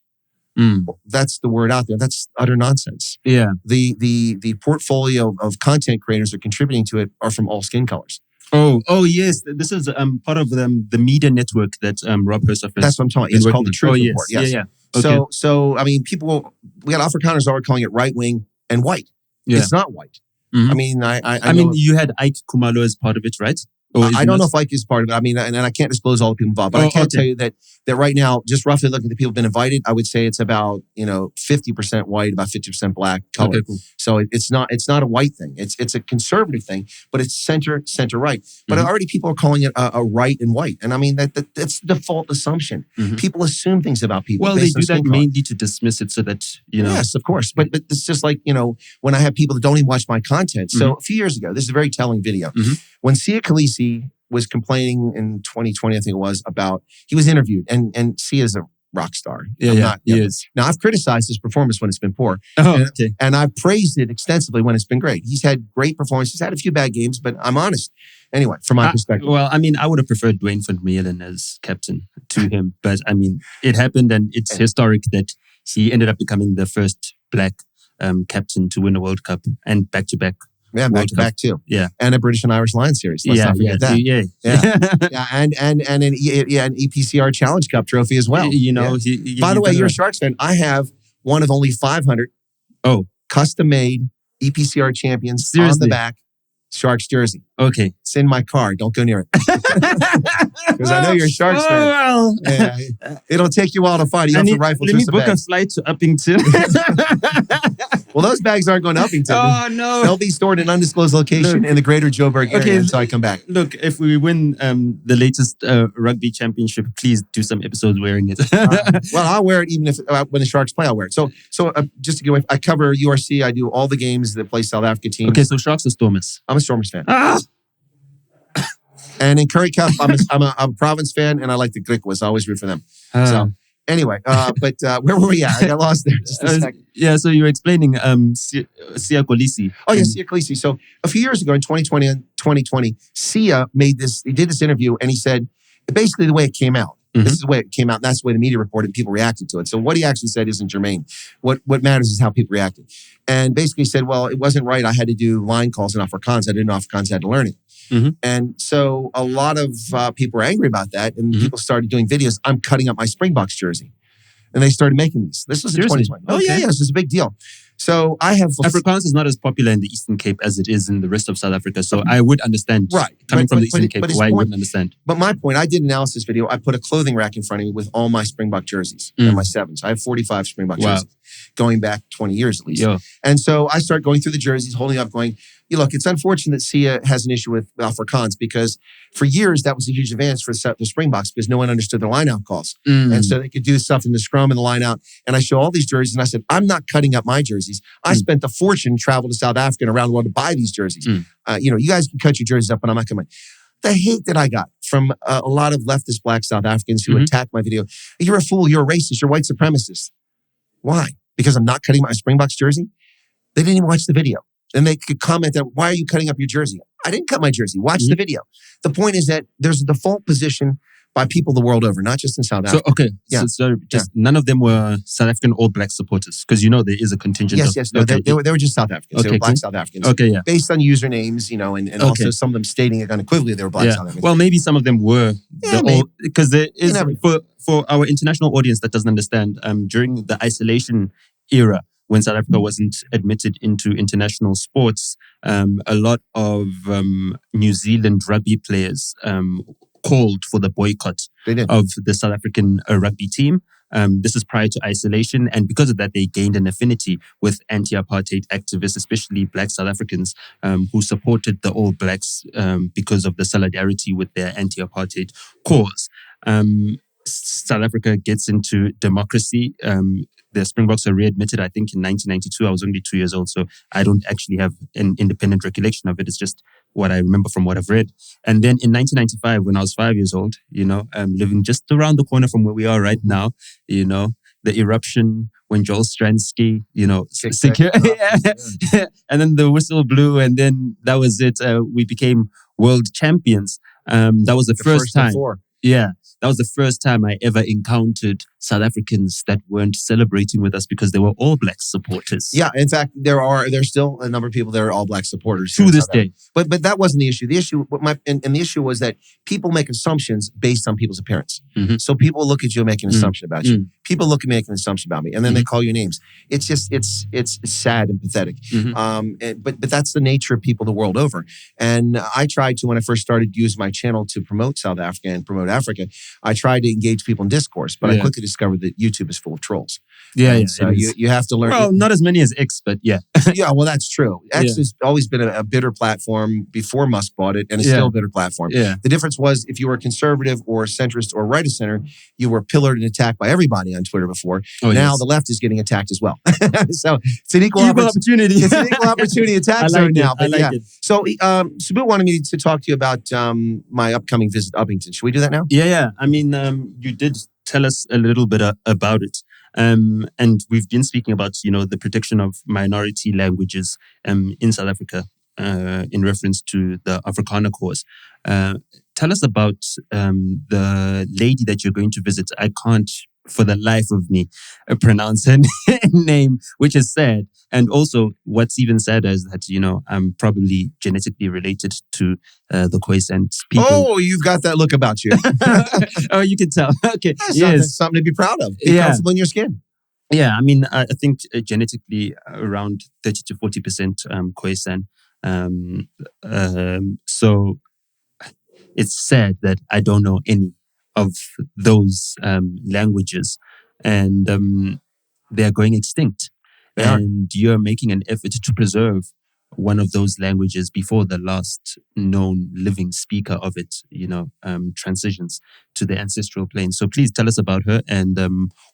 That's the word out there. That's utter nonsense. Yeah. The portfolio of content creators that are contributing to it are from all skin colors. Oh yes. This is part of the media network that Rob Hersoff is. That's what I'm talking about. It's called the Truth Report. Yes. Yeah. Okay. So I mean, we got Afrikaners already calling it right-wing and white. Yeah. It's not white. I mean, I mean, you had Ike Khumalo as part of it, right? I don't know if Ike is part of it. I mean, and I can't disclose all the people involved, but I can tell you that right now, just roughly looking at the people who've been invited, I would say it's about 50% white, about 50% black color. Okay, cool. So it's not a white thing. It's a conservative thing, but it's center right. But already people are calling it a right and white, and I mean that's the default assumption. People assume things about people. Well, they do that mainly to dismiss it, so that Yes, of course. But it's just like when I have people that don't even watch my content. So a few years ago, this is a very telling video. When Sia Khaleesi was complaining in 2020, I think it was, about, he was interviewed, and Sia's a rock star. He is. Now, I've criticized his performance when it's been poor. And I've praised it extensively when it's been great. He's had great performances. He's had a few bad games, but I'm honest. Anyway, from my perspective. Well, I mean, I would have preferred Dwayne van Meulen as captain to him. But I mean, it happened, and it's historic that he ended up becoming the first black captain to win a World Cup, and back-to-back. Yeah, back too. Yeah, and a British and Irish Lions series. Let's not forget that. And an EPCR Challenge Cup trophy as well. By the way, you're a Sharks fan. I have one of only 500 custom-made EPCR champions on the back Sharks jersey. Okay, it's in my car. Don't go near it because I know you're a Sharks fan. Well. Yeah, it'll take you a while to find. You have to rifle through some bags. Let me book a flight to Uppington. Well, those bags aren't going to Uppington. Oh, no. They'll be stored in an undisclosed location in the greater Joburg area until I come back. Look, if we win the latest rugby championship, please do some episodes wearing it. Well, I'll wear it even if when the Sharks play, I'll wear it. So just to get away, I cover URC. I do all the games that play South Africa teams. Okay, so Sharks or Stormers? I'm a Stormers fan. And in Curry Cup, I'm a Province fan, and I like the Griquas. I always root for them. So anyway, but where were we at? I got lost there just a second. Yeah, so you were explaining Siya Kolisi. Oh, yeah, Siya Kolisi. So a few years ago in 2020 and 2020, Siya he did this interview, and he said, basically the way it came out. This is the way it came out, and that's the way the media reported, and people reacted to it. So what he actually said isn't germane. What matters is how people reacted. And basically he said, well, it wasn't right. I had to do line calls in Afrikaans. I didn't know Afrikaans. I had to learn it. And so a lot of people were angry about that, and people started doing videos. I'm cutting up my Springboks jersey. And they started making these. This was in 2020. Oh, yeah, this is a big deal. So I have... Afrikaans is not as popular in the Eastern Cape as it is in the rest of South Africa. So I would understand, coming from the Eastern Cape, why you wouldn't understand. But my point, I did an analysis video. I put a clothing rack in front of me with all my Springbok jerseys and my sevens. I have 45 Springbok jerseys, going back 20 years at least. Yo. And so I start going through the jerseys, holding up, going, look, it's unfortunate that Siya has an issue with Afrikaans, because for years that was a huge advantage for the Springboks, because no one understood the line-out calls. And so they could do stuff in the scrum and the line-out. And I show all these jerseys, and I said, I'm not cutting up my jerseys. I spent a fortune, traveled to South Africa and around the world to buy these jerseys. You guys can cut your jerseys up, but I'm not coming. The hate that I got from a lot of leftist Black South Africans who attacked my video. You're a fool, you're a racist, you're a white supremacist. Why? Because I'm not cutting my Springboks jersey? They didn't even watch the video. And they could comment that, why are you cutting up your jersey? I didn't cut my jersey. Watch the video. The point is that there's a default position by people the world over, not just in South Africa. So none of them were South African All Black supporters, because they is a contingent. They were just South Africans. They were Black South Africans. Based on usernames, and also some of them stating it unequivocally they were Black South Africans. Well, maybe some of them were, because there is for our international audience that doesn't understand. During the isolation era, when South Africa wasn't admitted into international sports, a lot of New Zealand rugby players called for the boycott of the South African rugby team. This is prior to isolation, and because of that, they gained an affinity with anti-apartheid activists, especially Black South Africans who supported the All Blacks because of the solidarity with their anti-apartheid cause. South Africa gets into democracy. The Springboks are readmitted, I think, in 1992. I was only 2 years old, so I don't actually have an independent recollection of it. It's just what I remember from what I've read. And then in 1995, when I was 5 years old, living just around the corner from where we are right now, the eruption when Joel Stransky, and then the whistle blew, and then that was it. We became world champions. That was the first time. Yeah, that was the first time I ever encountered South Africans that weren't celebrating with us because they were All Black supporters. Yeah, in fact, there's still a number of people that are All Black supporters to this day. But that wasn't the issue. The issue, the issue was that people make assumptions based on people's appearance. So people look at you and make an assumption about you. People look at me and make an assumption about me, and then they call you names. It's just it's sad and pathetic. But that's the nature of people the world over. And I tried to, when I first started to use my channel to promote South Africa and promote Africa, I tried to engage people in discourse, but I quickly discovered that YouTube is full of trolls. So you have to learn. Well, not as many as X, but yeah. Well, that's true. X has always been a bitter platform before Musk bought it, and it's still a bitter platform. The difference was if you were conservative or centrist or right of center, you were pillared and attacked by everybody on Twitter before. Now the left is getting attacked as well. So it's an equal opportunity. It's an equal opportunity attack zone now. I like it. So Subbu wanted me to talk to you about my upcoming visit to Upington. Should we do that now? Yeah. I mean, you did tell us a little bit about it. And we've been speaking about, the protection of minority languages in South Africa in reference to the Afrikaner cause. Tell us about the lady that you're going to visit. I can't, for the life of me, pronounce her name, which is sad. And also, what's even sadder is that, I'm probably genetically related to the Khoisan people. Oh, you've got that look about you. Oh, you can tell. Okay. That's something to be proud of. Be comfortable in your skin. Yeah, I mean, I think genetically around 30 to 40% Khoisan. So it's sad that I don't know any of those languages, and they're going extinct. And you're making an effort to preserve one of those languages before the last known living speaker of it, transitions to the ancestral plane. So please tell us about her, and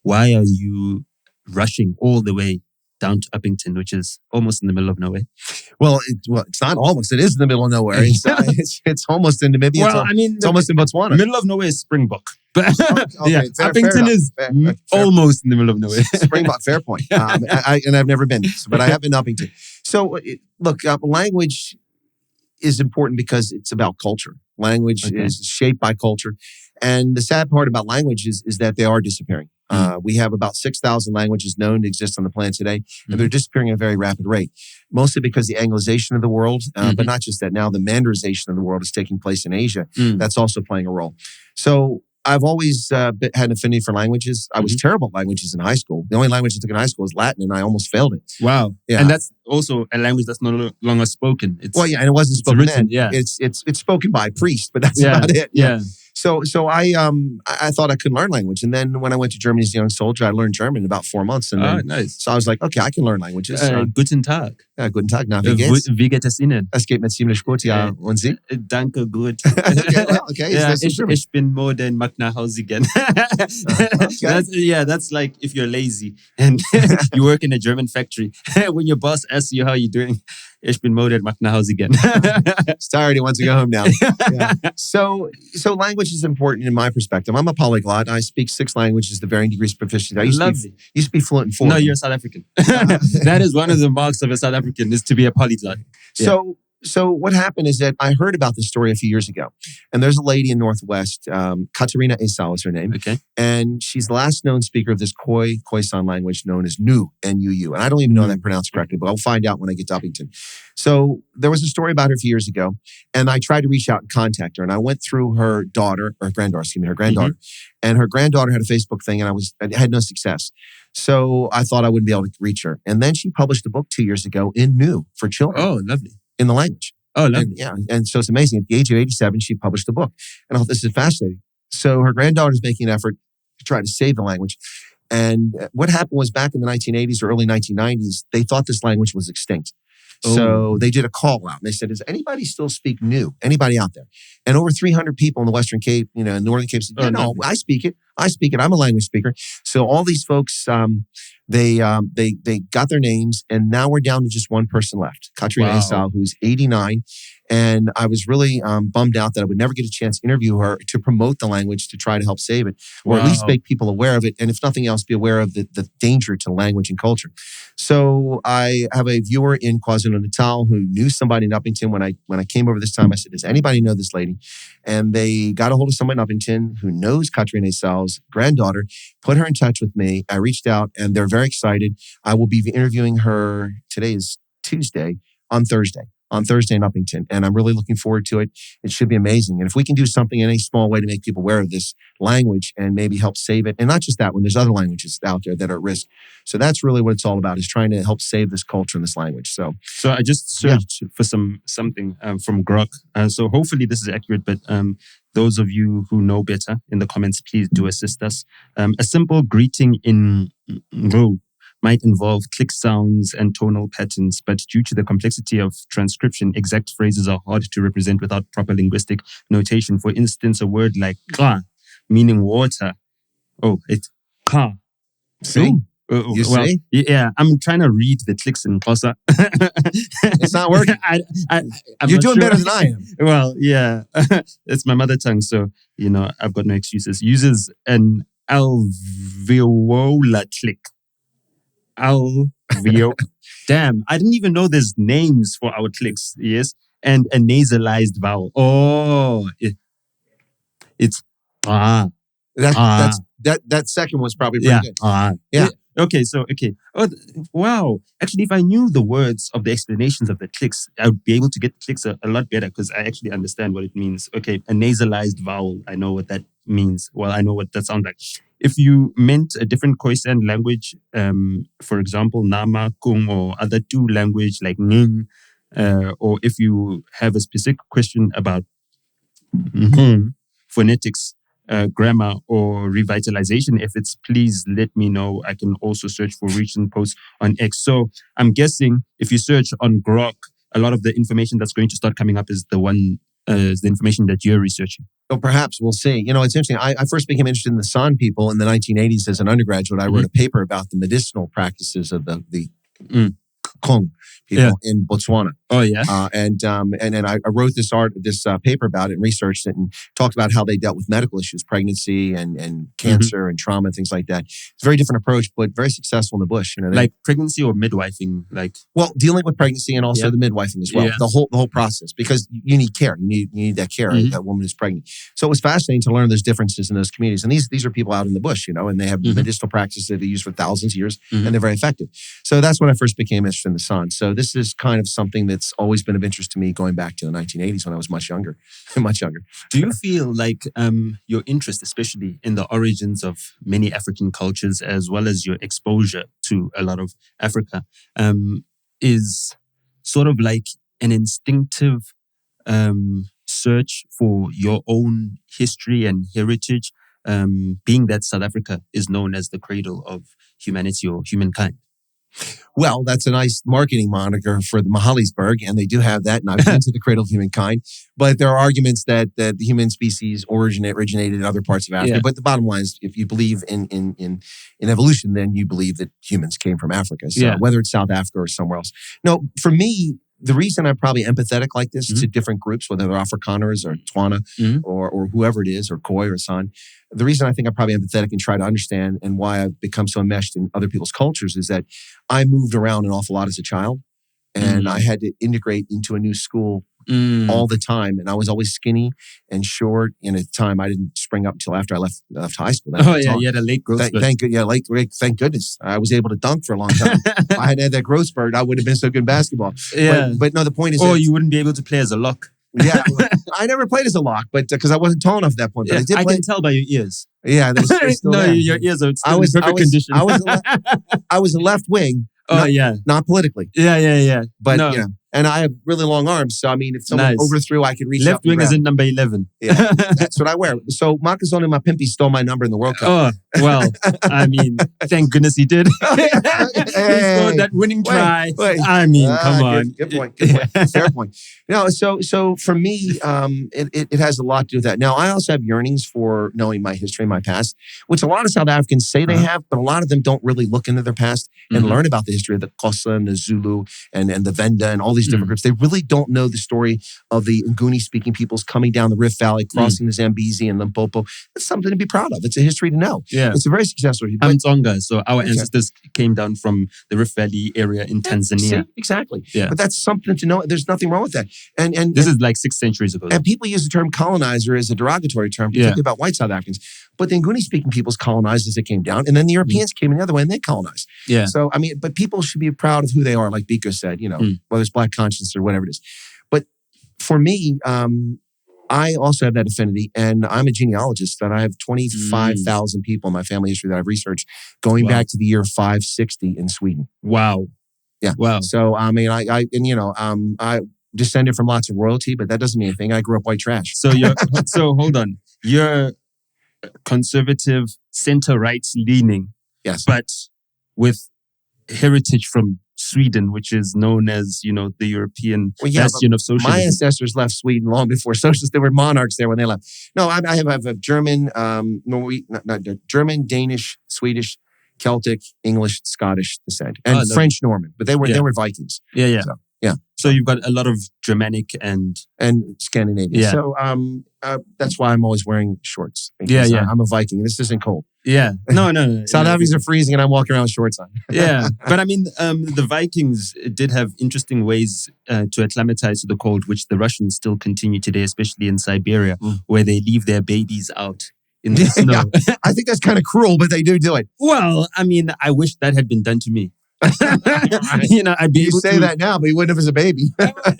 why are you rushing all the way down to Uppington, which is almost in the middle of nowhere. Well, it's not almost. It is in the middle of nowhere. It's almost in Namibia. Well, it's almost in Botswana. Middle of nowhere is Springbok. But okay, Uppington is almost in the middle of nowhere. Springbok, fair point. And I've never been, but I have been to Uppington. So look, language is important because it's about culture. Language is shaped by culture. And the sad part about language is that they are disappearing. We have about 6,000 languages known to exist on the planet today, and they're disappearing at a very rapid rate, mostly because the Anglicization of the world, but not just that. Now the Mandarinization of the world is taking place in Asia. That's also playing a role. So I've always had an affinity for languages. I was terrible at languages in high school. The only language I took in high school was Latin, and I almost failed it. Wow. Yeah. And that's also a language that's no longer spoken. And it wasn't spoken written, then. Yeah. It's spoken by a priest, but that's about it. Yeah. So I thought I could learn language, and then when I went to Germany as a young soldier, I learned German in about 4 months. And then, nice. So I was like, okay, I can learn languages. Guten Tag. Guten Tag. Na, wie geht's? Wie geht es Ihnen? Es geht mir ziemlich gut, ja. Und Sie? Danke, gut. Okay. Yeah, ich bin modern, mag nach Hause gehen. That's like if you're lazy and you work in a German factory. When your boss asks you how you're doing, ich bin modern, mag nach Hause gehen. He's tired, he wants to go home now. So language is important in my perspective. I'm a polyglot. I speak 6 languages to varying degrees of proficiency. I used to be fluent in 4. No, you're a South African. That is one of the marks of a South African, is to be a polyglot. So what happened is that I heard about this story a few years ago. And there's a lady in Northwest, Katarina Esau is her name. Okay. And she's the last known speaker of this Khoisan language known as Nu, N-U-U. And I don't even know that pronounced correctly, but I'll find out when I get to Uppington. So there was a story about her a few years ago, and I tried to reach out and contact her. And I went through her granddaughter. And her granddaughter had a Facebook thing, and I had no success. So I thought I wouldn't be able to reach her. And then she published a book 2 years ago in Nu for children. Oh, lovely. In the language. Oh, lovely. And so it's amazing. At the age of 87, she published a book. And I thought, this is fascinating. So her granddaughter is making an effort to try to save the language. And what happened was back in the 1980s or early 1990s, they thought this language was extinct. So they did a call out and they said, does anybody still speak Nu? Anybody out there? And over 300 people in the Western Cape, in the Northern Cape said, no, I speak it. I'm a language speaker. So all these folks, they got their names, and now we're down to just one person left, Katarina Esau, who's 89. And I was really bummed out that I would never get a chance to interview her to promote the language, to try to help save it, or at least make people aware of it. And if nothing else, be aware of the danger to language and culture. So I have a viewer in KwaZulu-Natal who knew somebody in Uppington. When I came over this time, I said, does anybody know this lady? And they got a hold of someone in Uppington who knows Katarina Esau's granddaughter, put her in touch with me. I reached out, and they're very excited. I will be interviewing her. Today is Tuesday, on Thursday in Uppington. And I'm really looking forward to it. It should be amazing. And if we can do something in a small way to make people aware of this language and maybe help save it, and not just that, when there's other languages out there that are at risk. So that's really what it's all about, is trying to help save this culture and this language. So I just searched for something from Grok. So hopefully this is accurate, but those of you who know better in the comments, please do assist us. A simple greeting in Ngro might involve click sounds and tonal patterns, but due to the complexity of transcription, exact phrases are hard to represent without proper linguistic notation. For instance, a word like ka, meaning water. Oh, it's ka. See? You see? Yeah, I'm trying to read the clicks in Xhosa. It's not working. You're doing better than I am. Well, yeah. It's my mother tongue, so, I've got no excuses. Uses an alveolar click. Damn, I didn't even know there's names for our clicks, yes? And a nasalized vowel. Oh, it's That second one's probably pretty good. Yeah. Okay. Oh, wow. Actually, if I knew the words of the explanations of the clicks, I would be able to get the clicks a lot better, because I actually understand what it means. Okay, a nasalized vowel. I know what that means. Well, I know what that sounds like. If you meant a different Khoisan language, for example, Nama, Kung, or other two language like Ning, or if you have a specific question about phonetics, grammar, or revitalization efforts, please let me know. I can also search for recent posts on X. So I'm guessing if you search on Grok, a lot of the information that's going to start coming up is the information that you're researching. Well, perhaps we'll see. It's interesting. I first became interested in the San people in the 1980s as an undergraduate. I wrote a paper about the medicinal practices of the Kong people in Botswana. Oh yeah. And then I wrote this paper about it and researched it and talked about how they dealt with medical issues, pregnancy and cancer and trauma and things like that. It's a very different approach, but very successful in the bush. You know, like pregnancy or midwifing, well, dealing with pregnancy and also the midwifing as well. Yeah. The whole process, because you need care. You need that care. That woman who's pregnant. So it was fascinating to learn those differences in those communities. And these are people out in the bush, you know, and they have medicinal practices that they use for thousands of years, and they're very effective. So that's when I first became interested in the sun. So this is kind of something that's always been of interest to me going back to the 1980s when I was much younger. Do you feel like your interest, especially in the origins of many African cultures, as well as your exposure to a lot of Africa, is sort of like an instinctive search for your own history and heritage, being that South Africa is known as the cradle of humanity or humankind? Well, that's a nice marketing moniker for the Mahalisburg, and they do have that, and I've been to the cradle of humankind. But there are arguments that the human species originated in other parts of Africa. Yeah. But the bottom line is, if you believe in evolution, then you believe that humans came from Africa. So whether it's South Africa or somewhere else. No, for me, the reason I'm probably empathetic like this to different groups, whether they're Afrikaners or Tswana or whoever it is, or Khoi or San, the reason I think I'm probably empathetic and try to understand and why I've become so enmeshed in other people's cultures is that I moved around an awful lot as a child, and I had to integrate into a new school all the time. And I was always skinny and short. And at the time, I didn't spring up until after I left high school. You had a late growth spurt. Thank goodness. I was able to dunk for a long time. If I hadn't had that growth spurt, I wouldn't have been so good in basketball. Yeah. But no, the point is... Or you wouldn't be able to play as a lock. Yeah, I never played as a lock, but because I wasn't tall enough at that point. But I can tell by your ears. Yeah, they're still there. Your ears are still in perfect condition. I was a left wing. Not politically. Yeah. But you know, and I have really long arms, so I mean, if someone overthrew, I could reach left wing is in number 11. Yeah, that's what I wear. So Makazone, my pimpy, stole my number in the World Cup. Oh, well, I mean, thank goodness he did. He scored that winning try. I mean, come on. Good point. Fair point. No, so for me, it has a lot to do with that. Now, I also have yearnings for knowing my history and my past, which a lot of South Africans say they have, but a lot of them don't really look into their past and learn about the history of the Xhosa and the Zulu and the Venda and all these different groups. They really don't know the story of the Nguni-speaking peoples coming down the Rift Valley, crossing the Zambezi and Limpopo. It's something to be proud of. It's a history to know. Yeah. It's a very successful. I'm Tsonga, so our ancestors came down from the Rift Valley area in Tanzania. Exactly. Yeah. But that's something to know. There's nothing wrong with that. And this is like 6 centuries ago. And people use the term colonizer as a derogatory term, particularly about white South Africans. But the Nguni-speaking peoples colonized as they came down, and then the Europeans came in the other way and they colonized. Yeah. So, I mean, but people should be proud of who they are, like Biko said, you know, whether it's Black conscience or whatever it is. But for me, I also have that affinity, and I'm a genealogist, and I have 25,000 people in my family history that I've researched going back to the year 560 in Sweden. Wow. Yeah. Wow. So, I mean, I descended from lots of royalty, but that doesn't mean anything. I grew up white trash. So hold on. You're conservative, center-right leaning. Yes. But with heritage from Sweden, which is known as, the European bastion of socialism. My ancestors left Sweden long before socialists. There were monarchs there when they left. No, I have a German, German, Danish, Swedish, Celtic, English, Scottish descent, and French Norman. But they were Vikings. Yeah. So, So you've got a lot of Germanic and Scandinavian. Yeah. So that's why I'm always wearing shorts. Yeah. I'm a Viking. This isn't cold. Yeah. No. South Africans are freezing and I'm walking around with shorts on. Yeah. But I mean, the Vikings did have interesting ways to acclimatize to the cold, which the Russians still continue today, especially in Siberia, where they leave their babies out in the snow. Yeah. I think that's kind of cruel, but they do it. Well, I mean, I wish that had been done to me. I'd be you say that now, but you wouldn't have as a baby.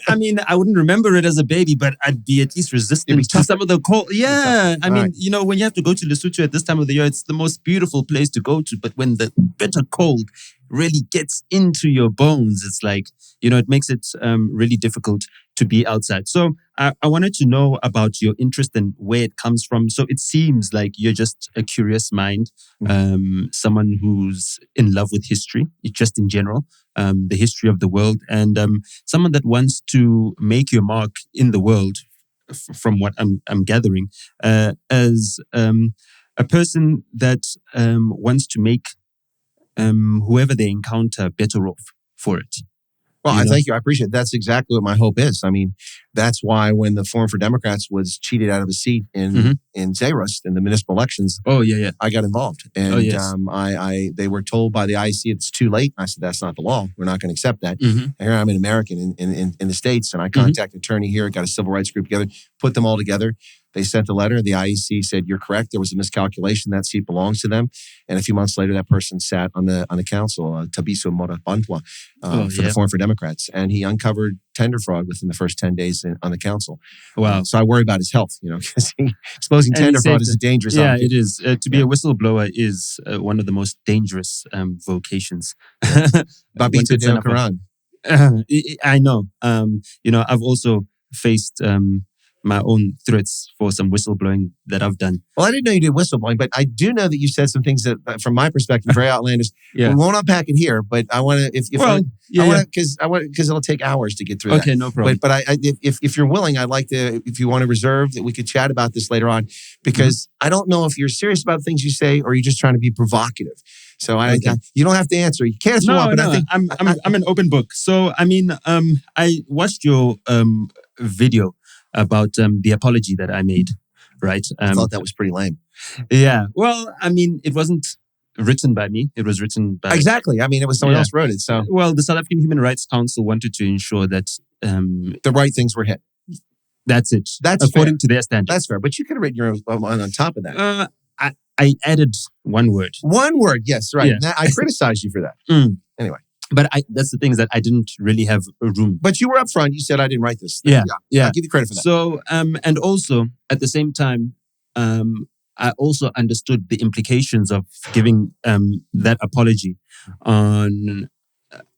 I mean, I wouldn't remember it as a baby, but I'd be at least resistant to some of the cold. Yeah, I mean, when you have to go to Lesotho at this time of the year, it's the most beautiful place to go to. But when the bitter cold really gets into your bones, it's like, it makes it really difficult to be outside. So I wanted to know about your interest and where it comes from. So it seems like you're just a curious mind, someone who's in love with history, just in general, the history of the world, and someone that wants to make your mark in the world, from what I'm gathering, as a person that wants to make whoever they encounter better off for it. Well, I thank you. I appreciate it. That's exactly what my hope is. I mean, that's why when the Forum for Democrats was cheated out of a seat in Zeerust in the municipal elections, I got involved. And they were told by the IEC it's too late. I said, that's not the law. We're not going to accept that. And here I'm an American in the States, and I contacted an attorney here, got a civil rights group together, put them all together. They sent a letter. The IEC said, you're correct. There was a miscalculation. That seat belongs to them. And a few months later, that person sat on the council, Tabiso Mora Bantwa, for the Forum for Democrats. And he uncovered tender fraud within the first 10 days on the council. Wow. So I worry about his health, because exposing tender fraud is a dangerous it is. To be a whistleblower is one of the most dangerous vocations. Babito de Quran. I know. I've also faced my own threats for some whistleblowing that I've done. Well, I didn't know you did whistleblowing, but I do know that you said some things that, from my perspective, very outlandish. We won't unpack it here, but I want to, because it'll take hours to get through that. Okay, no problem. But if you're willing, I'd like to, if you want to reserve that we could chat about this later on, because I don't know if you're serious about things you say or you're just trying to be provocative. So you don't have to answer. You can if you want, but I think I'm an open book. So I mean, I watched your video about the apology that I made, right? I thought that was pretty lame. Yeah. Well, I mean, it wasn't written by me. It was written by... Exactly. I mean, it was someone else wrote it. So, well, the South African Human Rights Council wanted to ensure that... the right things were hit. That's it. That's according to their standards. That's fair. But you could have written your own on top of that. I added one word. One word. Yes, right. Yeah. I criticized you for that. Anyway. But that's the thing, is that I didn't really have a room. But you were upfront. You said I didn't write this. Yeah. I'll give you credit for that. So, and also at the same time, I also understood the implications of giving that apology on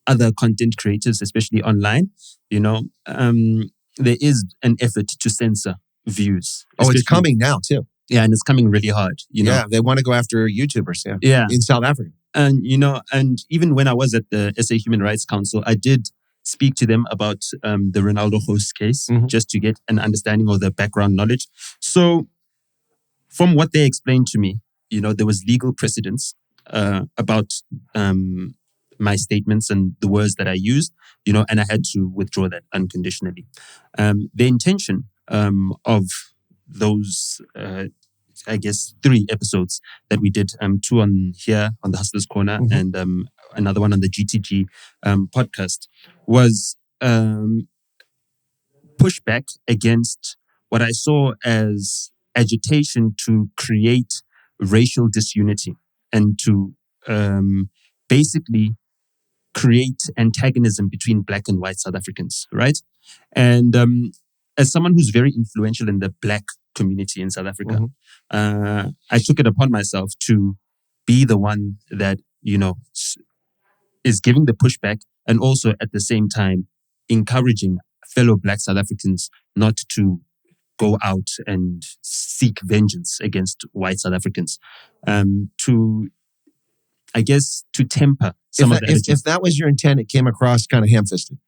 other content creators, especially online. There is an effort to censor views. Oh, it's coming now too. Yeah, and it's coming really hard. Yeah, they want to go after YouTubers. Yeah, in South Africa. And and even when I was at the SA Human Rights Council, I did speak to them about the Ronaldo host case, just to get an understanding of the background knowledge. So, from what they explained to me, there was legal precedence about my statements and the words that I used, and I had to withdraw that unconditionally. The intention of those, I guess, 3 episodes that we did, 2 on here on the Hustlers Corner and another one on the GTG podcast, was pushback against what I saw as agitation to create racial disunity and to basically create antagonism between Black and white South Africans, right? And as someone who's very influential in the Black community in South Africa, I took it upon myself to be the one that, is giving the pushback and also at the same time encouraging fellow Black South Africans not to go out and seek vengeance against white South Africans, to temper some of the attitudes. If that was your intent, it came across kind of ham-fisted.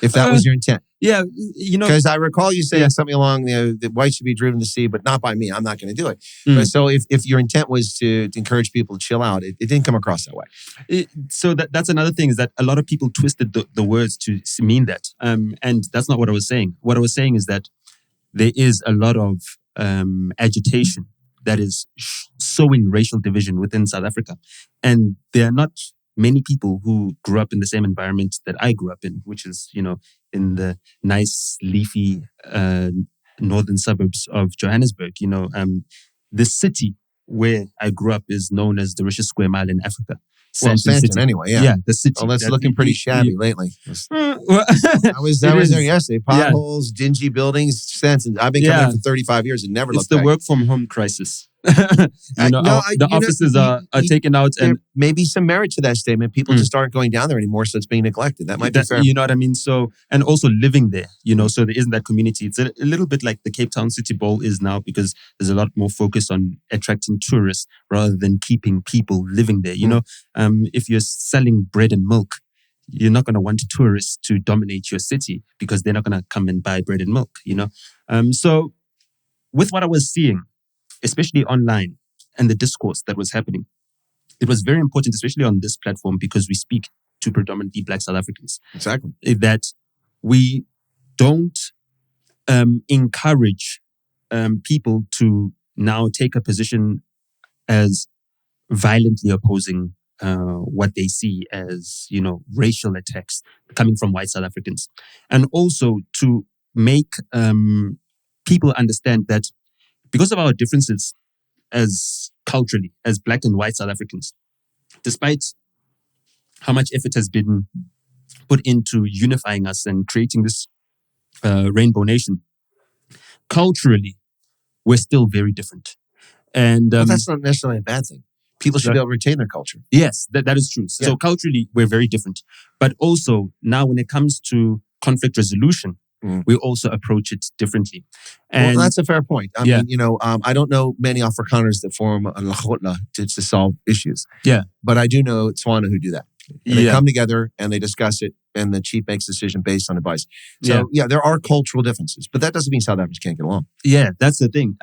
If that was your intent. Yeah, because I recall you saying something along, that white should be driven to sea, but not by me. I'm not going to do it. But so if your intent was to encourage people to chill out, it didn't come across that way. So that's another thing, is that a lot of people twisted the words to mean that. And that's not what I was saying. What I was saying is that there is a lot of agitation that is sowing racial division within South Africa. And there are not many people who grew up in the same environment that I grew up in, which is, in the nice, leafy northern suburbs of Johannesburg. The city where I grew up is known as the richest square mile in Africa. Sandton anyway, yeah. Yeah, the city. Well, that's looking pretty shabby lately. I was there yesterday. Potholes, dingy buildings, Sandton. I've been coming here for 35 years and never looked back. It's the work from home crisis. The offices are taken out, and maybe some merit to that statement. People just aren't going down there anymore, so it's being neglected. That might be fair. You know what I mean? So, and also living there, so there isn't that community. It's a little bit like the Cape Town City Bowl is now, because there's a lot more focus on attracting tourists rather than keeping people living there. If you're selling bread and milk, you're not going to want tourists to dominate your city, because they're not going to come and buy bread and milk. So with what I was seeing, especially online, and the discourse that was happening, it was very important, especially on this platform, because we speak to predominantly Black South Africans. Exactly. That we don't encourage people to now take a position as violently opposing what they see as, racial attacks coming from white South Africans. And also to make people understand that because of our differences as culturally, as Black and white South Africans, despite how much effort has been put into unifying us and creating this rainbow nation, culturally, we're still very different. And that's not necessarily a bad thing. People should be able to retain their culture. Yes, that is true. So culturally, we're very different. But also, now when it comes to conflict resolution, we also approach it differently. And that's a fair point. I mean, I don't know many Afrikaners that form a Lahotla to solve issues. Yeah. But I do know Tswana who do that. And they come together and they discuss it, and the chief makes a decision based on advice. So, there are cultural differences, but that doesn't mean South Africans can't get along. Yeah, that's the thing.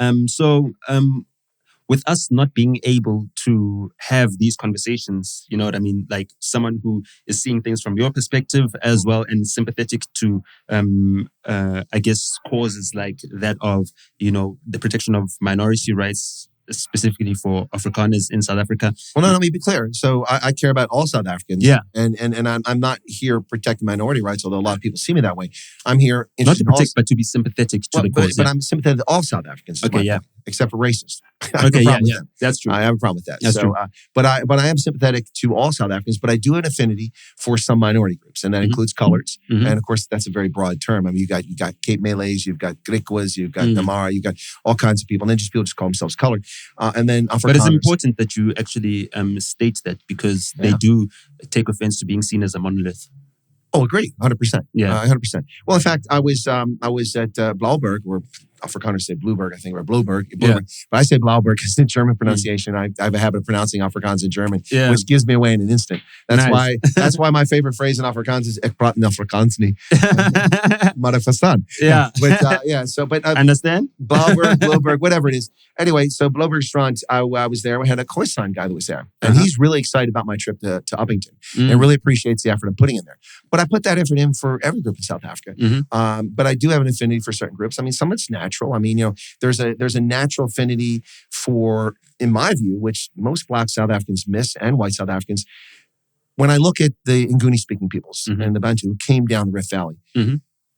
With us not being able to have these conversations, you know what I mean? Like someone who is seeing things from your perspective as well and sympathetic to, I guess, causes like that of, the protection of minority rights, specifically for Afrikaners in South Africa. Well, no, let me be clear. So I care about all South Africans. Yeah. And I'm not here protecting minority rights, although a lot of people see me that way. I'm here not to protect, but to be sympathetic to the cause. But I'm sympathetic to all South Africans. Okay, yeah. Except for racist. Okay, yeah, that's true. I have a problem with that. That's true. But I am sympathetic to all South Africans, but I do have an affinity for some minority groups, and that includes coloreds. And of course, that's a very broad term. I mean, you got Cape Malays, you've got Griquas, you've got Damara, you've got all kinds of people, and then just people just call themselves colored. And then Afrikaners. But it's important that you actually state that, because they do take offense to being seen as a monolith. Oh, agree, 100%. Yeah, 100%. Well, in fact, I was at Blauberg, or Afrikaners say Blueberg, I think, or Blueberg. But I say Blauberg because the German pronunciation, I have a habit of pronouncing Afrikaans in German, which gives me away in an instant. That's why my favorite phrase in Afrikaans is "Ik praat in Afrikaans nie." Maar verstaan. Yeah. But understand? Blauberg, whatever it is. Anyway, so Blaubergstrand, I was there. We had a Khoisan guy that was there. And he's really excited about my trip to Uppington and really appreciates the effort I'm putting in there. But I put that effort in for every group in South Africa. But I do have an affinity for certain groups. I mean, some of it's natural. I mean, there's a natural affinity for, in my view, which most Black South Africans miss, and white South Africans. When I look at the Nguni-speaking peoples and the Bantu who came down the Rift Valley,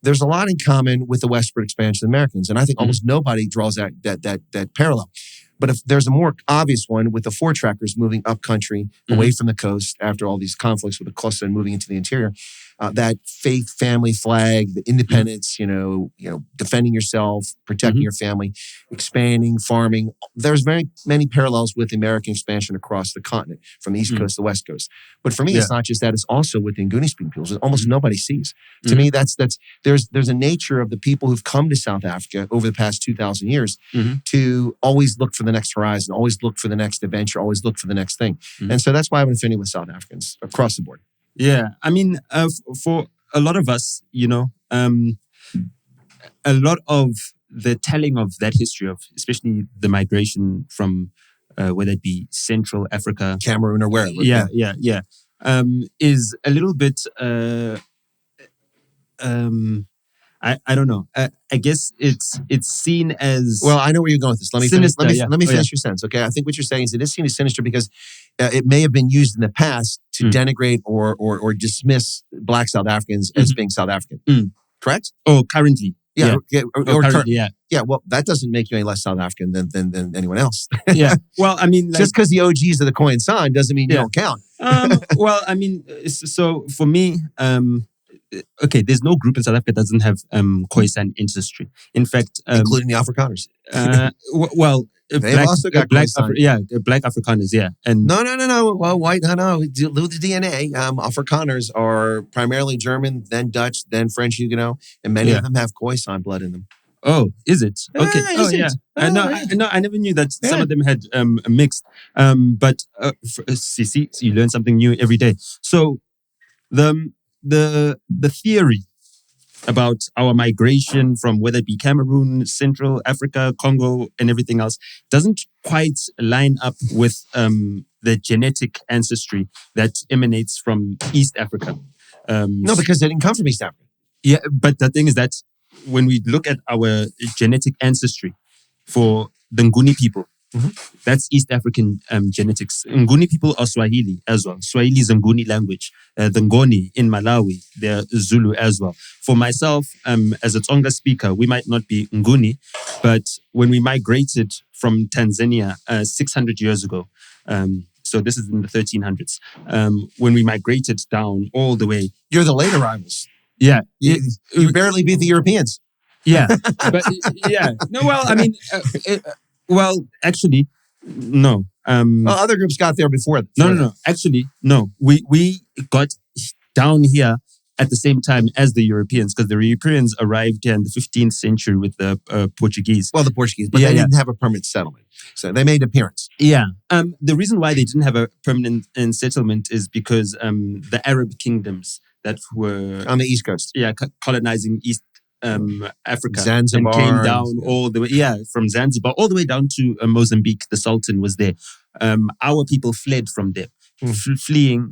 there's a lot in common with the westward expansion of Americans, and I think almost nobody draws that parallel. But if there's a more obvious one with the four trackers moving up country, away from the coast after all these conflicts with the Xhosa and moving into the interior, that faith, family flag, the independence, defending yourself, protecting your family, expanding, farming. There's very many parallels with the American expansion across the continent, from the East Coast to the West Coast. But for me, it's not just that; it's also with the Nguni-speaking peoples. Almost nobody sees. To me, there's a nature of the people who've come to South Africa over the past 2,000 years to always look for the next horizon, always look for the next adventure, always look for the next thing. And so that's why I have an affinity with South Africans across the board. Yeah, I mean, for a lot of us, a lot of the telling of that history of, especially the migration from whether it be Central Africa, Cameroon, or wherever. Is a little bit. I don't know. I guess it's seen as... Well, I know where you're going with this. Let me finish your sentence, okay? I think what you're saying is it is seen as sinister because it may have been used in the past to denigrate or dismiss Black South Africans as being South African. Correct? Oh, currently. Yeah. Currently, Yeah, well, that doesn't make you any less South African than anyone else. Yeah. Well, I mean... just because the OGs of the coin sign doesn't mean you don't count. Well, I mean, so for me... okay, there's no group in South Africa that doesn't have Khoisan ancestry. In fact, including the Afrikaners. Black Afrikaners, and no. Well, white, no. With the DNA, Afrikaners are primarily German, then Dutch, then French Huguenot, and many of them have Khoisan blood in them. Oh, is it? Okay. I never knew that some of them had mixed. But see, you learn something new every day. So the theory about our migration from whether it be Cameroon, Central Africa, Congo, and everything else doesn't quite line up with the genetic ancestry that emanates from East Africa. No, because they didn't come from East Africa. Yeah, but the thing is that when we look at our genetic ancestry for the Nguni people, that's East African genetics. Nguni people are Swahili as well. Swahili is a Nguni language. The Ngoni in Malawi, they're Zulu as well. For myself, as a Tsonga speaker, we might not be Nguni, but when we migrated from Tanzania 600 years ago, so this is in the 1300s, when we migrated down all the way. You're the late arrivals. Yeah. You barely beat the Europeans. Yeah. But yeah. No, well, I mean, well, actually, no. Well, other groups got there before. No. Actually, no. We got down here at the same time as the Europeans, because the Europeans arrived here in the 15th century with the Portuguese. Well, the Portuguese, but they didn't have a permanent settlement. So they made appearance. Yeah. The reason why they didn't have a permanent settlement is because the Arab kingdoms that were on the East Coast. Yeah, colonizing East Africa. Zanzibar. And came down all the way, from Zanzibar all the way down to Mozambique. The Sultan was there. Our people fled from there, fleeing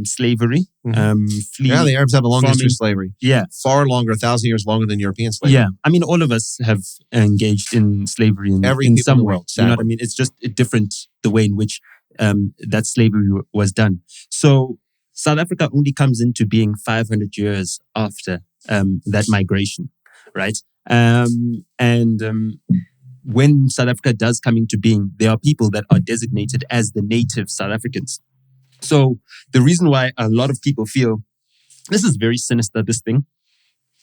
slavery. The Arabs have a long history of slavery. Yeah. Far longer, 1,000 years longer than European slavery. Yeah. I mean, all of us have engaged in slavery in some way. You know what I mean? It's just different the way in which that slavery was done. So South Africa only comes into being 500 years after that migration, right? When South Africa does come into being, there are people that are designated as the native South Africans. So the reason why a lot of people feel this is very sinister, this thing,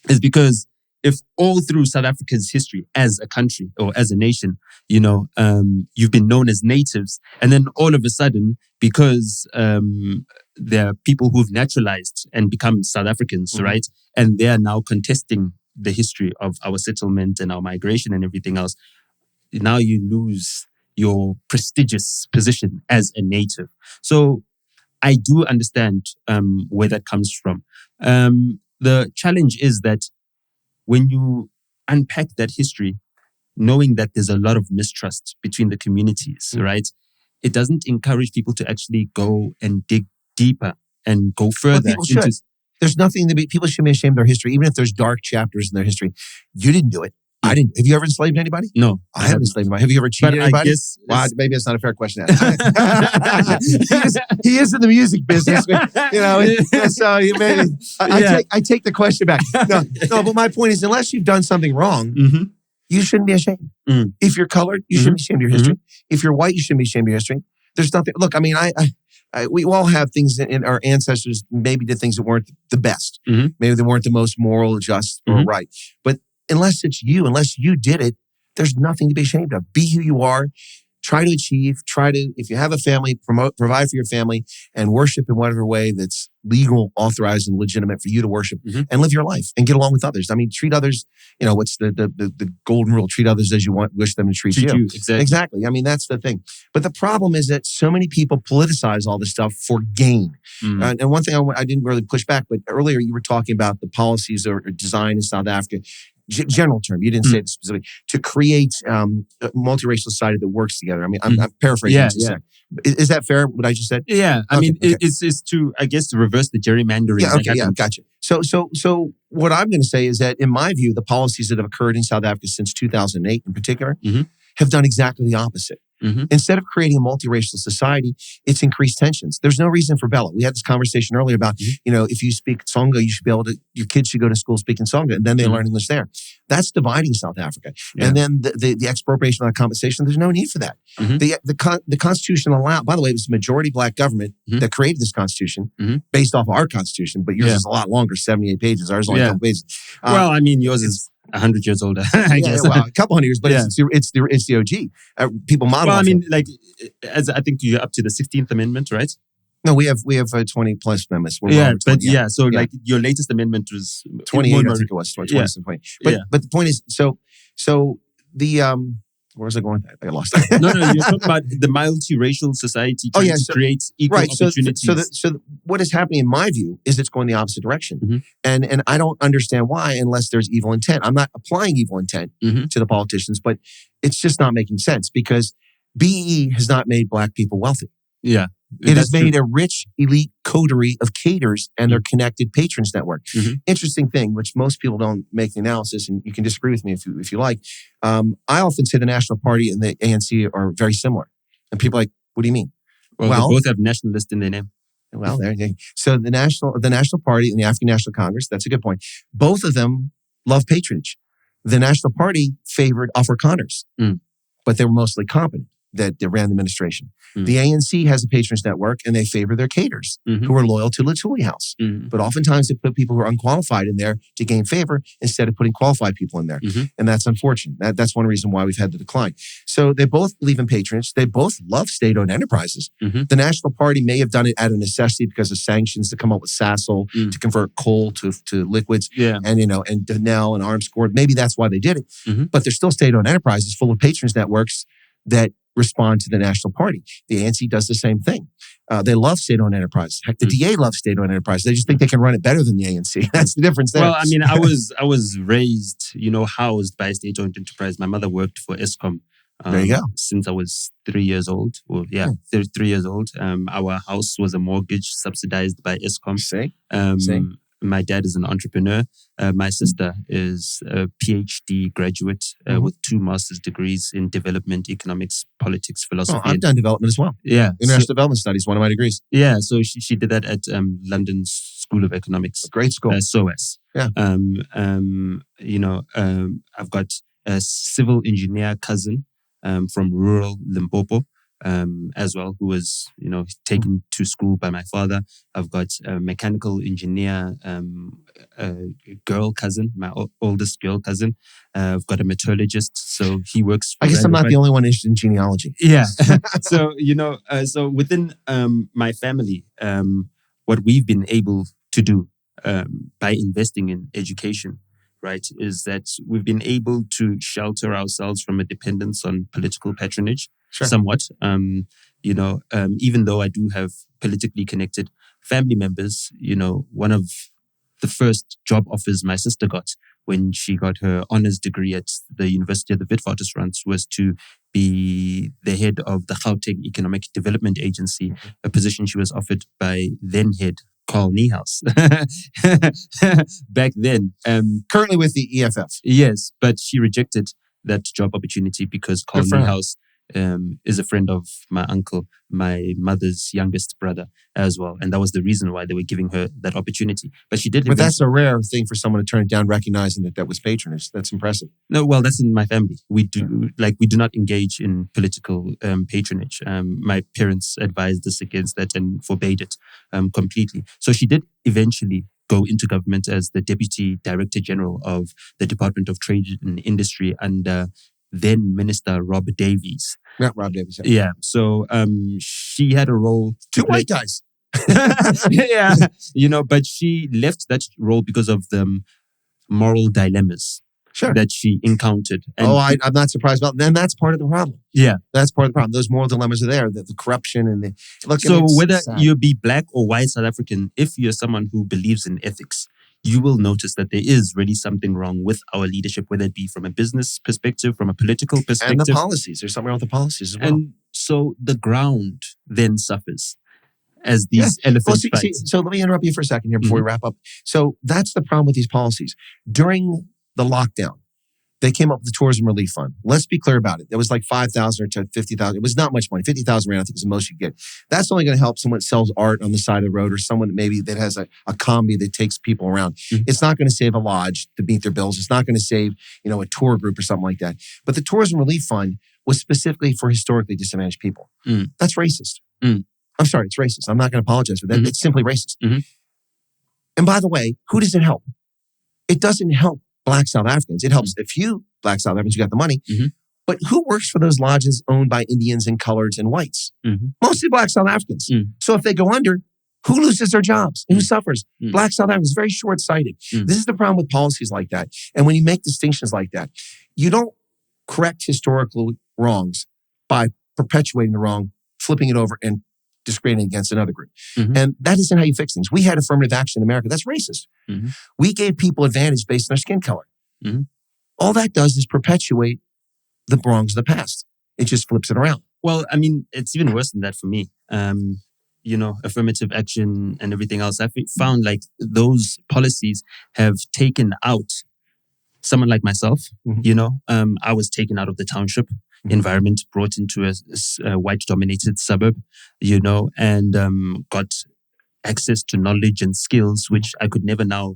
is because if all through South Africa's history as a country or as a nation, you've been known as natives, and then all of a sudden, because there are people who've naturalized and become South Africans, right? And they are now contesting the history of our settlement and our migration and everything else. Now you lose your prestigious position as a native. So I do understand where that comes from. The challenge is that when you unpack that history, knowing that there's a lot of mistrust between the communities, right? It doesn't encourage people to actually go and dig deeper and go further. There's nothing people shouldn't be ashamed of their history, even if there's dark chapters in their history. You didn't do it. I didn't. Have you ever enslaved anybody? No. I haven't enslaved anybody. Have you ever cheated anybody? Maybe it's not a fair question to ask. he is in the music business. So maybe I take the question back. No, but my point is, unless you've done something wrong, you shouldn't be ashamed. If you're colored, you shouldn't be ashamed of your history. If you're white, you shouldn't be ashamed of your history. There's nothing. Look, I mean, we all have things in our ancestors maybe did things that weren't the best. Maybe they weren't the most moral, just, or right. But unless it's you, unless you did it, there's nothing to be ashamed of. Be who you are. Try to achieve. If you have a family, provide for your family and worship in whatever way that's legal, authorized, and legitimate for you to worship and live your life and get along with others. I mean, treat others, what's the golden rule? Treat others as you wish them to treat you. Exactly. I mean, that's the thing. But the problem is that so many people politicize all this stuff for gain. And one thing I didn't really push back, but earlier you were talking about the policies or design in South Africa. General term, you didn't say it specifically, to create a multiracial society that works together. I mean, I'm paraphrasing. Is that fair, what I just said? Yeah. I mean, it's to, I guess, to reverse the gerrymandering. Gotcha. So what I'm going to say is that, in my view, the policies that have occurred in South Africa since 2008 in particular have done exactly the opposite. Instead of creating a multiracial society, it's increased tensions. There's no reason for Bella. We had this conversation earlier about, if you speak Tsonga, you should be able to, your kids should go to school speaking Tsonga, and then they learn English there. That's dividing South Africa. And then the expropriation of that compensation, there's no need for that. The Constitution allowed, by the way, it was a majority black government that created this Constitution based off of our Constitution, but yours is a lot longer, 78 pages. Ours is only a couple pages. Well, I mean, yours is 100 years older, I guess. Well, a couple hundred years, but it's the OG. People model. Well, I mean, as I think you're up to the 16th Amendment, right? No, we have 20 plus amendments. So your latest amendment was 28. I think it was 20. But the point is, so the where was I going with that? I lost it. No, you're talking about the multiracial society to create equal opportunities. So what is happening, in my view, is it's going the opposite direction. And I don't understand why, unless there's evil intent. I'm not applying evil intent to the politicians, but it's just not making sense, because BE has not made black people wealthy. Yeah. It has made a rich elite coterie of cadres and their connected patrons network. Interesting thing, which most people don't make the analysis, and you can disagree with me if you like. I often say the National Party and the ANC are very similar. And people are like, what do you mean? Well, they both have nationalist in their name. Well, there you go. So the National Party and the African National Congress, that's a good point. Both of them love patronage. The National Party favored Afrikaners, but they were mostly competent that ran the administration. The ANC has a patronage network and they favor their cadres who are loyal to Lutuli House. But oftentimes they put people who are unqualified in there to gain favor instead of putting qualified people in there. And that's unfortunate. That's one reason why we've had the decline. So they both believe in patronage. They both love state-owned enterprises. The National Party may have done it out of necessity because of sanctions to come up with Sasol to convert coal to liquids and and Denel and Armscourt. Maybe that's why they did it. But they're still state-owned enterprises full of patronage networks that respond to the National Party. The ANC does the same thing. They love state-owned enterprise. Heck, the DA loves state-owned enterprise. They just think they can run it better than the ANC. That's the difference there. Well, I mean, I was raised, housed by a state-owned enterprise. My mother worked for ESCOM. There you go. Since I was 3 years old. Well, 3 years old. Our house was a mortgage subsidized by ESCOM. Same. My dad is an entrepreneur. My sister is a PhD graduate with 2 master's degrees in development, economics, politics, philosophy. Oh, I've done development as well. Yeah. International Development Studies, one of my degrees. Yeah, so she did that at London's School of Economics. A great school. SOAS. Yeah. I've got a civil engineer cousin from rural Limpopo. As well, who was, taken to school by my father. I've got a mechanical engineer, girl cousin, my oldest girl cousin. I've got a metallurgist, so he works. I guess I'm not the only one interested in genealogy. Yeah. So, so within my family, what we've been able to do by investing in education, right, is that we've been able to shelter ourselves from a dependence on political patronage. Somewhat, even though I do have politically connected family members, one of the first job offers my sister got when she got her honors degree at the University of the Witwatersrand was to be the head of the Gauteng Economic Development Agency, a position she was offered by then head Carl Niehaus back then. Currently with the EFF. Yes, but she rejected that job opportunity because Carl Niehaus is a friend of my uncle, my mother's youngest brother as well. And that was the reason why they were giving her that opportunity. But she did. But that's a rare thing for someone to turn it down, recognizing that was patronage. That's impressive. No, well, that's in my family. We do not engage in political patronage. My parents advised us against that and forbade it completely. So she did eventually go into government as the Deputy Director General of the Department of Trade and Industry under then Minister Rob Davies. Not Rob Davies. Yeah. So she had a role. 2 white guys. Yeah. But she left that role because of the moral dilemmas that she encountered. And I'm not surprised about that. Then that's part of the problem. Yeah. That's part of the problem. Those moral dilemmas are there, the corruption and the... Look, so whether you be black or white South African, if you're someone who believes in ethics, you will notice that there is really something wrong with our leadership, whether it be from a business perspective, from a political perspective. And the policies. There's something wrong with the policies as well. And so the ground then suffers as these elephants fight. So let me interrupt you for a second here before we wrap up. So that's the problem with these policies. During the lockdown, they came up with the Tourism Relief Fund. Let's be clear about it. It was like 5,000 or to 50,000. It was not much money. 50,000 rand, I think, is the most you get. That's only going to help someone that sells art on the side of the road or someone that maybe that has a combi that takes people around. It's not going to save a lodge to meet their bills. It's not going to save, a tour group or something like that. But the Tourism Relief Fund was specifically for historically disadvantaged people. That's racist. I'm sorry, it's racist. I'm not going to apologize for that. It's simply racist. And by the way, who does it help? It doesn't help Black South Africans. It helps a few Black South Africans who got the money. But who works for those lodges owned by Indians and coloreds and whites? Mostly Black South Africans. So if they go under, who loses their jobs? And who suffers? Black South Africans. Very short-sighted. This is the problem with policies like that. And when you make distinctions like that, you don't correct historical wrongs by perpetuating the wrong, flipping it over, and discriminating against another group. And that isn't how you fix things. We had affirmative action in America. That's racist. We gave people advantage based on their skin color. All that does is perpetuate the wrongs of the past. It just flips it around. Well, I mean, it's even worse than that for me. affirmative action and everything else, I've found like those policies have taken out someone like myself. I was taken out of the township environment, brought into a white-dominated suburb, and got access to knowledge and skills which I could never now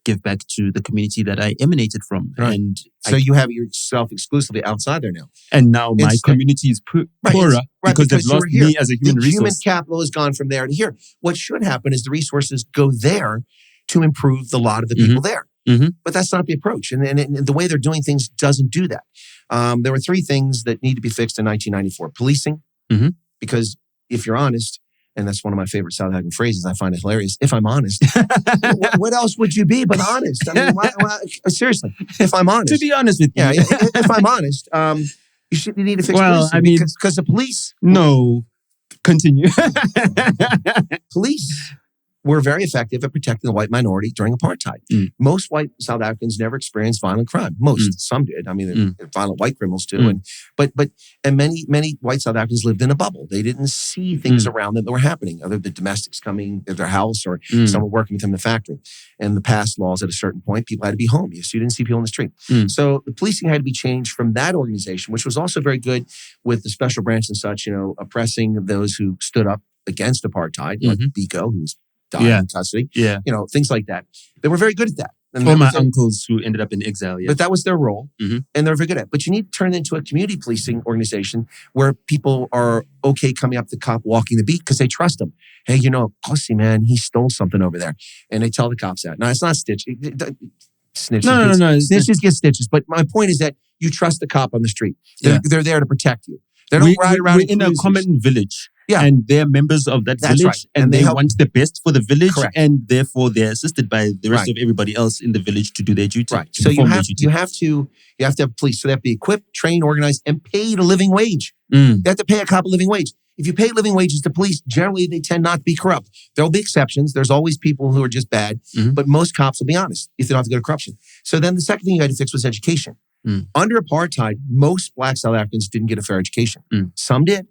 give back to the community that I emanated from. Right. And so you have yourself exclusively outside there now. And now my community is poorer because they've lost me as a human resource. Human capital has gone from there to here. What should happen is the resources go there to improve the lot of the people there. But that's not the approach. And the way they're doing things doesn't do that. There were 3 things that need to be fixed in 1994. Policing, because if you're honest, and that's one of my favorite South African phrases, I find it hilarious. If I'm honest, what else would you be but honest? I mean, seriously, if I'm honest. To be honest with you. Yeah, if I'm honest, you need to fix policing. I mean, because the police. No, continue. Police were very effective at protecting the white minority during apartheid. Most white South Africans never experienced violent crime. Most, some did. I mean, they're violent white criminals too. And many white South Africans lived in a bubble. They didn't see things around them that were happening. Other the domestics coming to their house or someone working with them in the factory. And the past laws at a certain point, people had to be home. So you didn't see people in the street. So the policing had to be changed from that organization, which was also very good with the special branch and such, oppressing those who stood up against apartheid, like Biko, who's died in custody, things like that. They were very good at that. And for my uncles who ended up in exile, but that was their role, and they're very good at it. But you need to turn it into a community policing organization where people are okay coming up to the cop, walking the beat, because they trust him. Hey, Pussy, man, he stole something over there. And they tell the cops that. Now, it's not snitching. Snitches. No. Snitches get stitches. But my point is that you trust the cop on the street. They're there to protect you. They don't ride around in a common village. Yeah. And they're members of that village, right. and they want the best for the village, Correct. and therefore they're assisted by the rest of everybody else in the village to do their duty. Right. So you have to have police. So they have to be equipped, trained, organized, and paid a living wage. You have to pay a cop a living wage. If you pay living wages to police, generally they tend not to be corrupt. There'll be exceptions. There's always people who are just bad, but most cops will be honest if they don't have to go to corruption. So then the second thing you had to fix was education. Under apartheid, most Black South Africans didn't get a fair education. Some did.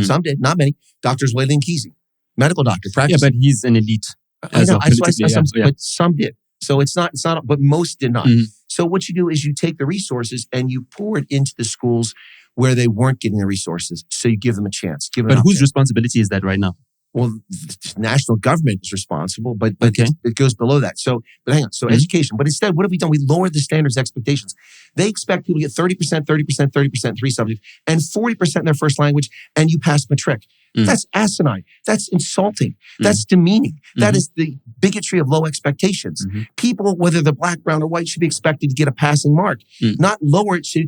Some did, not many. Doctors Whaley and Kesey, medical doctor, practice. Yeah, but he's an elite. But some did. So it's not, but most did not. So what you do is you take the resources and you pour it into the schools where they weren't getting the resources. So you give them a chance. But whose responsibility is that right now? Well, the national government is responsible, but it goes below that. So, but hang on. So education. But instead, what have we done? We lowered the standards expectations. They expect people to get 30%, 30%, 30% in 3 subjects, and 40% in their first language, and you pass matric. That's asinine. That's insulting. That's demeaning. That is the bigotry of low expectations. People, whether they're Black, brown, or white, should be expected to get a passing mark, not lower it so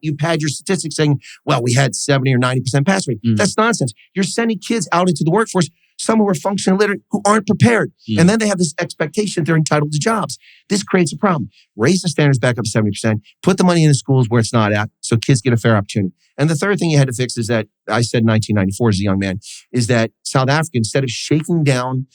you pad your statistics saying, well, we had 70 or 90% pass rate. That's nonsense. You're sending kids out into the workforce, some who are functionally illiterate, who aren't prepared. And then they have this expectation that they're entitled to jobs. This creates a problem. Raise the standards back up to 70%. Put the money in the schools where it's not at so kids get a fair opportunity. And the third thing you had to fix is that, I said in 1994 as a young man, is that South Africa, instead of shaking down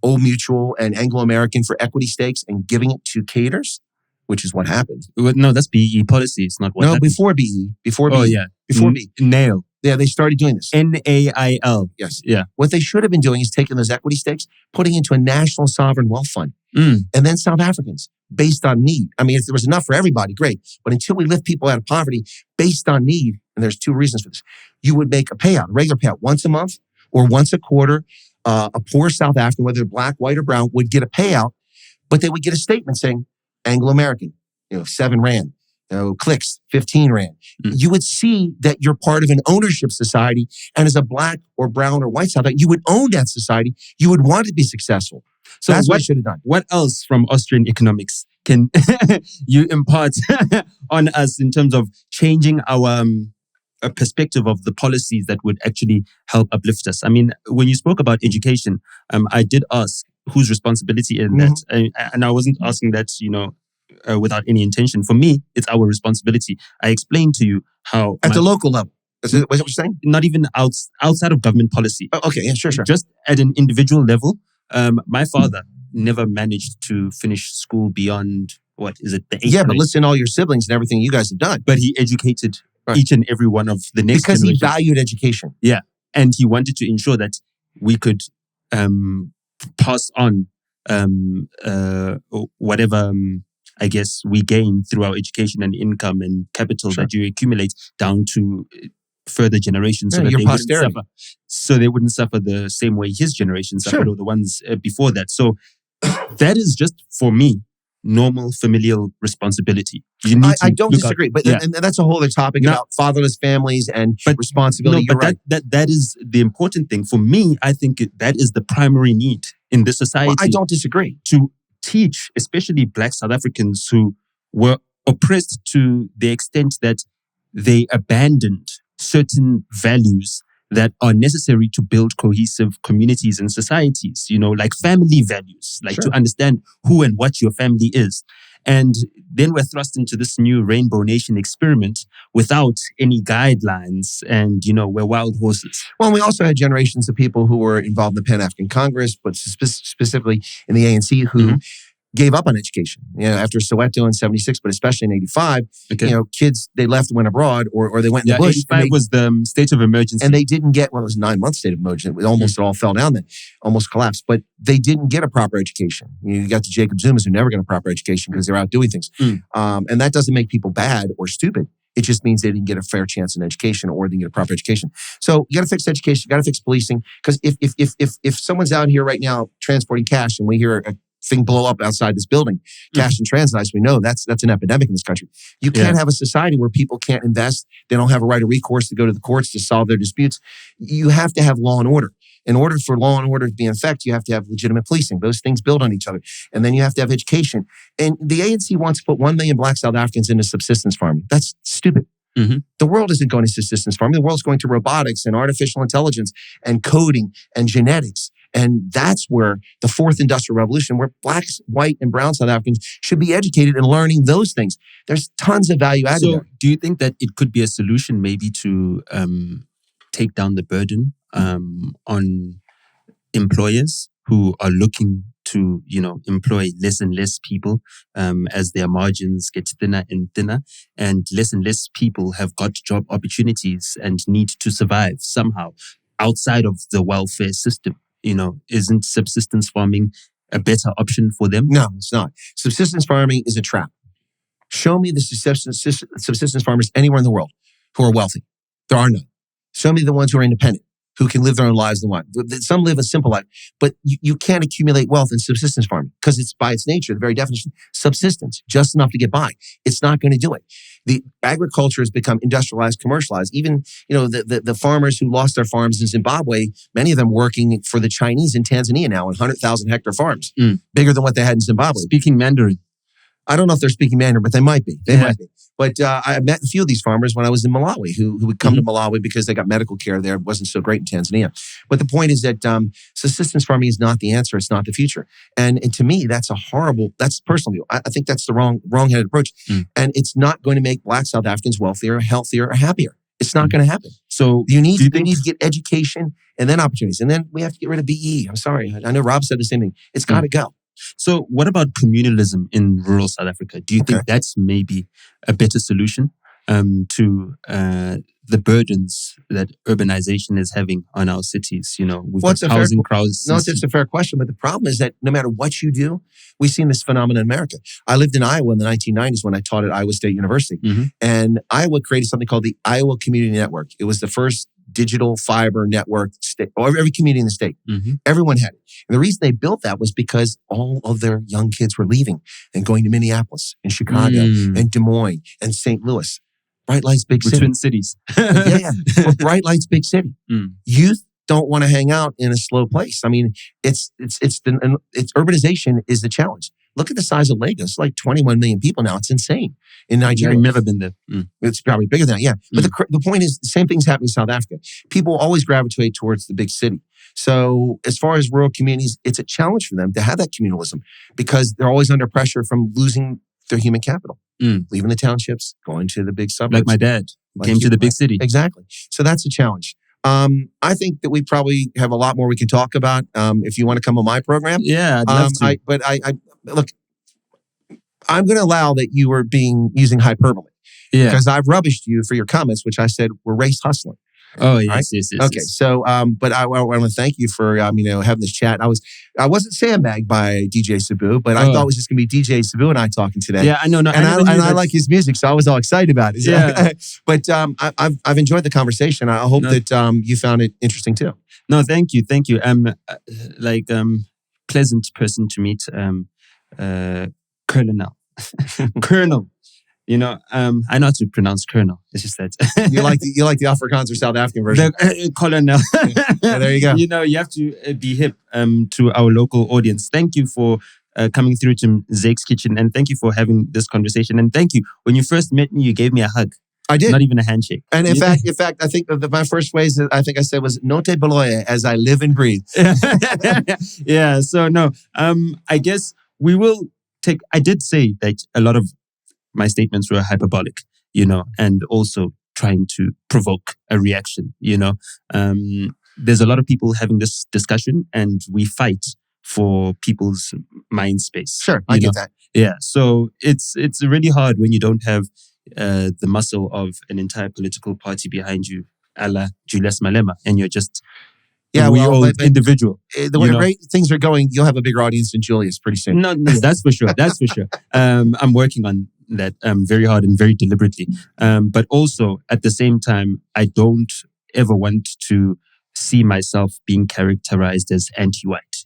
Old Mutual and Anglo-American for equity stakes and giving it to cadres, which is what happened. No, that's BE policy. It's not what happened. Before BE. Before BE. Oh, yeah. Before BE. NAIL. Yeah, they started doing this. NAIL. Yes. Yeah. What they should have been doing is taking those equity stakes, putting into a national sovereign wealth fund. And then South Africans, based on need. I mean, if there was enough for everybody, great. But until we lift people out of poverty based on need, and there's 2 reasons for this, you would make a payout, a regular payout, once a month or once a quarter. A poor South African, whether they're Black, white, or brown, would get a payout, but they would get a statement saying, Anglo-American, 7 Rand. Clicks, 15 Rand. You would see that you're part of an ownership society. And as a Black or brown or white South African, you would own that society. You would want it to be successful. So that's what you should have done. What else from Austrian economics can you impart on us in terms of changing our perspective of the policies that would actually help uplift us? I mean, when you spoke about education, I did ask whose responsibility in that. And I wasn't asking that, without any intention. For me, it's our responsibility. I explained to you how... At the local level. Is that what you're saying? Not even outside of government policy. Oh, okay, yeah, sure. Just at an individual level, my father never managed to finish school beyond, the 8th grade. Yeah, but listen to all your siblings and everything you guys have done. But he educated each and every one of the next because generation. He valued education. Yeah. And he wanted to ensure that we could pass on whatever I guess we gain through our education and income and capital that you accumulate down to further generations, so that they wouldn't suffer. So they wouldn't suffer the same way his generation suffered, or the ones before that. So that is just, for me, normal familial responsibility. You need I don't disagree, but and that's a whole other topic about fatherless families and responsibility. No, but that is the important thing. For me, I think that is the primary need in this society. Well, I don't disagree. To teach, especially Black South Africans who were oppressed to the extent that they abandoned certain values that are necessary to build cohesive communities and societies, like family values, like to understand who and what your family is. And then we're thrust into this new Rainbow Nation experiment without any guidelines, and, we're wild horses. Well, we also had generations of people who were involved in the Pan-African Congress, but specifically in the ANC, who gave up on education, after Soweto in 76, but especially in 85, kids, they left and went abroad, or they went in the bush. 85 was the state of emergency. And they didn't get, it was a 9-month state of emergency. It almost all fell down then, almost collapsed. But they didn't get a proper education. You got the Jacob Zumas who never got a proper education because they're out doing things. And that doesn't make people bad or stupid. It just means they didn't get a fair chance in education, or they didn't get a proper education. So you got to fix education, you got to fix policing. Because if someone's out here right now transporting cash and we hear a thing blow up outside this building, cash and transit, as we know, that's an epidemic in this country. You can't have a society where people can't invest. They don't have a right of recourse to go to the courts to solve their disputes. You have to have law and order. In order for law and order to be in effect, you have to have legitimate policing. Those things build on each other. And then you have to have education. And the ANC wants to put 1 million Black South Africans into subsistence farming. That's stupid. The world isn't going to subsistence farming. The world's going to robotics and artificial intelligence and coding and genetics. And that's where the fourth industrial revolution, where Blacks, white, and brown South Africans should be educated in learning those things. There's tons of value added there. Do you think that it could be a solution maybe to take down the burden on employers who are looking to, employ less and less people as their margins get thinner and thinner, and less people have got job opportunities and need to survive somehow outside of the welfare system? Isn't subsistence farming a better option for them? No, it's not. Subsistence farming is a trap. Show me the subsistence farmers anywhere in the world who are wealthy. There are none. Show me the ones who are independent, who can live their own lives and what. Some live a simple life, but you can't accumulate wealth in subsistence farming because it's by its nature, the very definition, subsistence, just enough to get by. It's not going to do it. The agriculture has become industrialized, commercialized. Even, the farmers who lost their farms in Zimbabwe, many of them working for the Chinese in Tanzania now in 100,000 hectare farms, bigger than what they had in Zimbabwe. Speaking Mandarin. I don't know if they're speaking Mandarin, but they might be. They might be. But I met a few of these farmers when I was in Malawi who would come to Malawi because they got medical care there. It wasn't so great in Tanzania. But the point is that subsistence farming is not the answer. It's not the future. And to me, that's that's personal view. I think that's the wrong-headed approach. And it's not going to make Black South Africans wealthier, healthier, or happier. It's not going to happen. So you need to get education and then opportunities. And then we have to get rid of BE. I'm sorry. I know Rob said the same thing. It's got to go. So what about communalism in rural South Africa? Do you think that's maybe a better solution to the burdens that urbanization is having on our cities? We've got housing crisis. No, it's a fair question. But the problem is that no matter what you do, we've seen this phenomenon in America. I lived in Iowa in the 1990s when I taught at Iowa State University. And Iowa created something called the Iowa Community Network. It was the first digital fiber network or every community in the state. Everyone had it. And the reason they built that was because all of their young kids were leaving and going to Minneapolis and Chicago and Des Moines and St. Louis. Bright lights, big city. Twin cities. Well, bright lights, big city. Youth don't want to hang out in a slow place. I mean, it's urbanization is the challenge. Look at the size of Lagos. It's like 21 million people now. It's insane in Nigeria. I've never been there. It's probably bigger than that, But the point is, the same thing's happening in South Africa. People always gravitate towards the big city. So as far as rural communities, it's a challenge for them to have that communalism because they're always under pressure from losing their human capital, leaving the townships, going to the big suburbs. Like my dad came to the big city. Exactly. So that's a challenge. I think that we probably have a lot more we can talk about if you want to come on my program. Yeah, I'd love to. Look, I'm going to allow that you were using hyperbole because I've rubbished you for your comments, which I said were race hustling. Oh, yes, right? yes. Okay, so, but I want to thank you for, having this chat. I wasn't sandbagged by DJ Sabu, but I thought it was just going to be DJ Sabu and I talking today. Yeah, I know. No, and I like his music, so I was all excited about it. Yeah. But I've enjoyed the conversation. I hope that you found it interesting too. No, thank you. Pleasant person to meet. Colonel. Colonel. I know how to pronounce Colonel. It's just that you like the Afrikaans or South African version. Colonel. Yeah, there you go. You have to be hip to our local audience. Thank you for coming through to Zake's Kitchen, and thank you for having this conversation. And thank you. When you first met me, you gave me a hug. I did. Not even a handshake. And in fact, I think my first phrase I think I said was "Note PELOYAHE," as I live and breathe. Yeah. So no, I guess we will take. I did say that a lot of my statements were hyperbolic, and also trying to provoke a reaction. There's a lot of people having this discussion, and we fight for people's mind space. Sure, I get that. Yeah. So it's really hard when you don't have the muscle of an entire political party behind you, a la Julius Malema, and you're just but individual. The way great things are going, you'll have a bigger audience than Julius pretty soon. No, that's for sure. That's for sure. I'm working on that very hard and very deliberately. But also at the same time, I don't ever want to see myself being characterized as anti-white,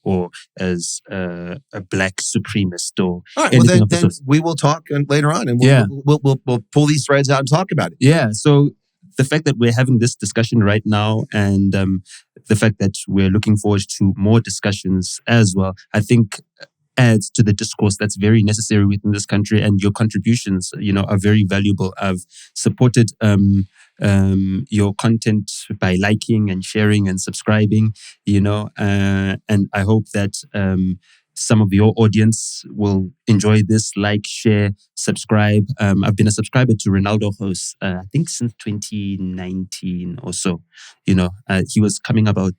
or as a black supremacist or anything of the sort. We will talk later on, and we'll pull these threads out and talk about it. Yeah. So the fact that we're having this discussion right now, and the fact that we're looking forward to more discussions as well, I think adds to the discourse that's very necessary within this country. And your contributions, are very valuable. I've supported your content by liking and sharing and subscribing, and I hope that some of your audience will enjoy this. Like, share, subscribe. I've been a subscriber to Ronaldo Host, I think since 2019 or so. He was coming about.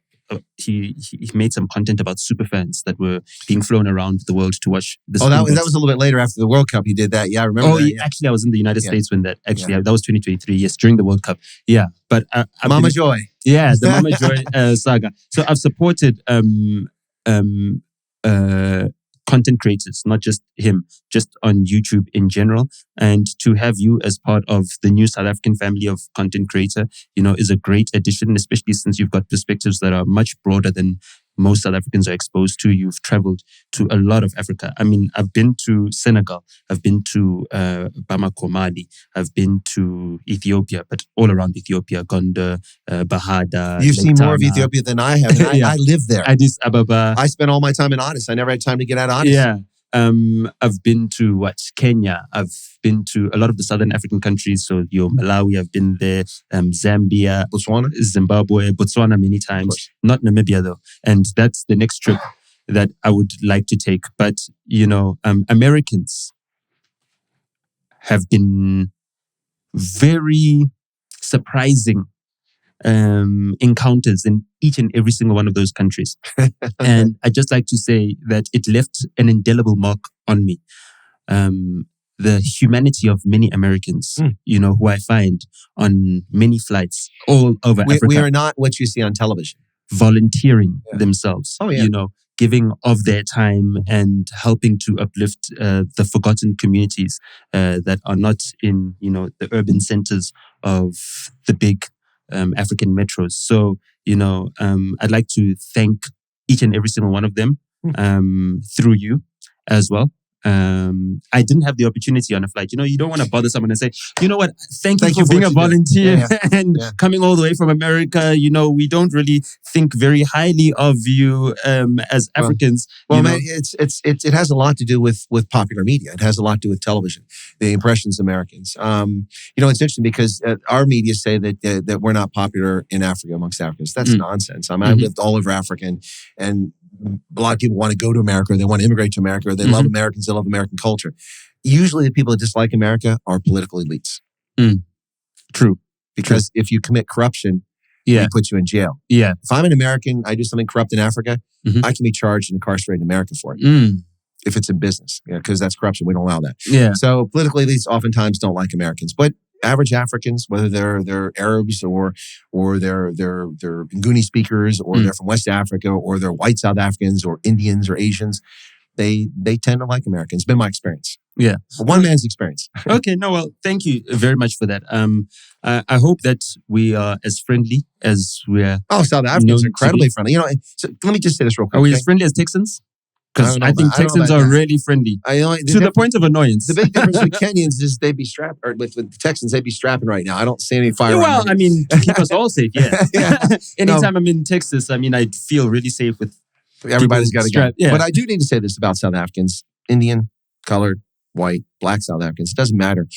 He made some content about superfans that were being flown around the world to watch this. Oh, that was a little bit later after the World Cup. He did that. Yeah, I remember. Oh, actually, I was in the United States when that. Actually, that was 2023. Yes, during the World Cup. Yeah, but Mama Joy. Yeah, the Mama Joy saga. So I've supported content creators, not just him, just on YouTube in general. And to have you as part of the new South African family of content creator, is a great addition, especially since you've got perspectives that are much broader than most South Africans are exposed to. You've traveled to a lot of Africa. I mean, I've been to Senegal, I've been to Bamako, Mali, I've been to Ethiopia, but all around Ethiopia, Gonda, Bahada. You've seen more of Ethiopia than I have. I live there. Addis Ababa. I spent all my time in Addis. I never had time to get out of Addis. Yeah. I've been to Kenya. I've been to a lot of the southern African countries. So Malawi, I've been there. Zambia, Botswana, Zimbabwe, Botswana many times. Not Namibia though. And that's the next trip that I would like to take. But Americans have been very surprising encounters in each and every single one of those countries. And I'd just like to say that it left an indelible mark on me. The humanity of many Americans, who I find on many flights all over Africa. We are not what you see on television. Volunteering themselves, Oh, yeah. Giving of their time and helping to uplift the forgotten communities that are not in, the urban centers of the big African metros. So, I'd like to thank each and every single one of them through you as well. I didn't have the opportunity on a flight. You don't want to bother someone and say, you know what, thank you for being a volunteer and coming all the way from America. We don't really think very highly of you as Africans. Man, it has a lot to do with popular media. It has a lot to do with television, the impressions of Americans. It's interesting because our media say that we're not popular in Africa amongst Africans. That's nonsense. I lived all over Africa and a lot of people want to go to America, they want to immigrate to America, they love Americans, they love American culture. Usually the people that dislike America are political elites. True. Because if you commit corruption, they put you in jail. Yeah. If I'm an American, I do something corrupt in Africa, I can be charged and incarcerated in America for it. If it's in business, because that's corruption. We don't allow that. Yeah. So political elites oftentimes don't like Americans. But average Africans, whether they're Arabs or they're Nguni speakers, or they're from West Africa, or they're white South Africans or Indians or Asians, they tend to like Americans. It's been my experience. Yeah. One man's experience. Okay, no, well, thank you very much for that. I hope that we are as friendly as we are. Oh, South Africans are incredibly friendly. So let me just say this real quick. Are we as friendly as Texans? Because I think Texans are really friendly. To the point of annoyance. The big difference with Kenyans is they'd be strapped, or with the Texans, they'd be strapping right now. I don't see any fire. Well, I mean, to keep us all safe, yeah. Anytime I'm in Texas, I mean, I feel really safe with everybody's got a gun. Yeah. But I do need to say this about South Africans: Indian, colored, white, black South Africans. It doesn't matter.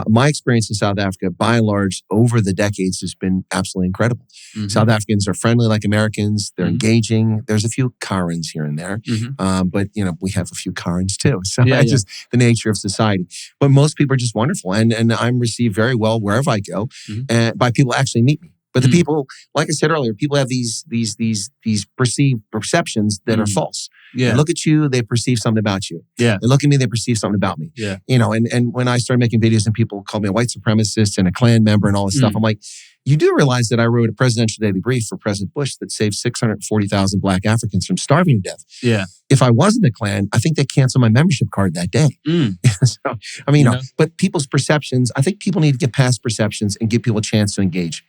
My experience in South Africa, by and large, over the decades, has been absolutely incredible. Mm-hmm. South Africans are friendly like Americans. They're engaging. There's a few Karens here and there, but we have a few Karens too. So that's just the nature of society. But most people are just wonderful, and I'm received very well wherever I go, and by people who actually meet me. But the people, like I said earlier, people have these perceived perceptions that are false. Yeah. They look at you, they perceive something about you. Yeah. They look at me, they perceive something about me. Yeah. And when I started making videos and people called me a white supremacist and a Klan member and all this stuff, I'm like, you do realize that I wrote a presidential daily brief for President Bush that saved 640,000 black Africans from starving to death. Yeah. If I wasn't a Klan, I think they canceled my membership card that day. So, I mean, but people's perceptions, I think people need to get past perceptions and give people a chance to engage.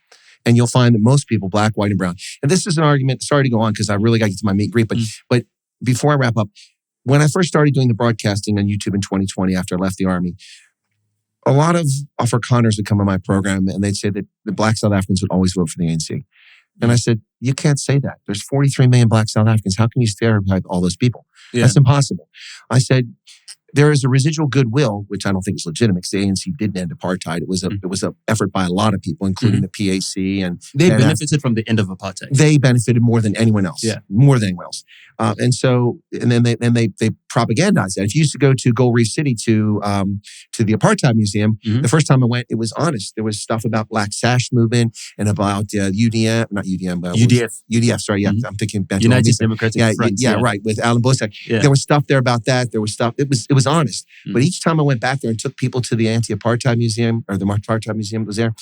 And you'll find that most people, black, white, and brown, and this is an argument, sorry to go on because I really got to get to my meet and greet, but before I wrap up, when I first started doing the broadcasting on YouTube in 2020 after I left the Army, a lot of Afrikaners would come on my program and they'd say that the black South Africans would always vote for the ANC. And I said, you can't say that. There's 43 million black South Africans. How can you stereotype all those people? Yeah. That's impossible. I said, there is a residual goodwill, which I don't think is legitimate because the ANC didn't end apartheid. It was an effort by a lot of people, including the PAC, and they benefited from the end of apartheid. They benefited more than anyone else. Yeah, more than anyone else. And then they propagandized that. If you used to go to Gold Reef City to the Apartheid Museum, the first time I went, it was honest. There was stuff about Black Sash movement and about UDF, not UDM, but UDF. Sorry, yeah, I'm thinking United Democratic Front. Yeah, right, with Alan Bosak. Yeah. There was stuff there about that. There was stuff. It was honest. But each time I went back there and took people to the Anti-Apartheid Museum, or the Apartheid Museum was there,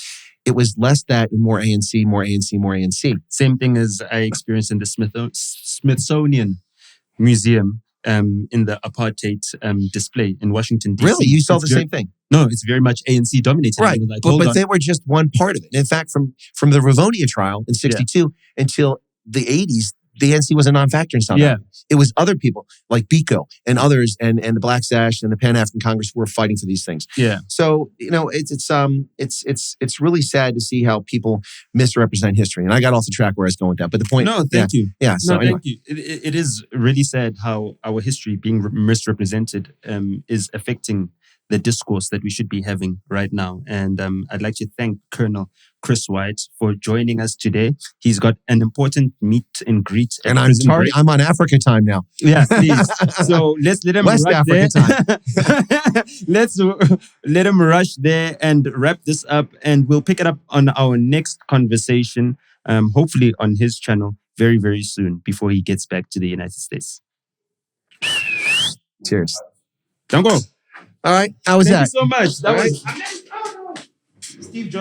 it was less that and more ANC, more ANC, more ANC. Same thing as I experienced in the Smithsonian Museum in the apartheid display in Washington, D.C. Really? You saw the same thing? No, it's very much ANC dominated. Right, but they were just one part of it. In fact, from the Ravonia trial in 62 until the 80s, the ANC was a non-factor in South Africa. It was other people like Biko and others and the Black Sash and the Pan-African Congress who were fighting for these things. Yeah. So, it's really sad to see how people misrepresent history. And I got off the track where I was going with that. But the point... No, thank you. Yeah, so anyway. Thank you. It is really sad how our history being misrepresented is affecting the discourse that we should be having right now. And I'd like to thank Colonel Chris White for joining us today. He's got an important meet and greet. And I'm sorry, I'm on Africa time now. Yeah, please. So let's let him West rush Africa there. time. Let's let him rush there and wrap this up. And we'll pick it up on our next conversation, hopefully on his channel very, very soon before he gets back to the United States. Cheers. Don't go. All right. How was that? Thank you so much. That was Steve Jobs.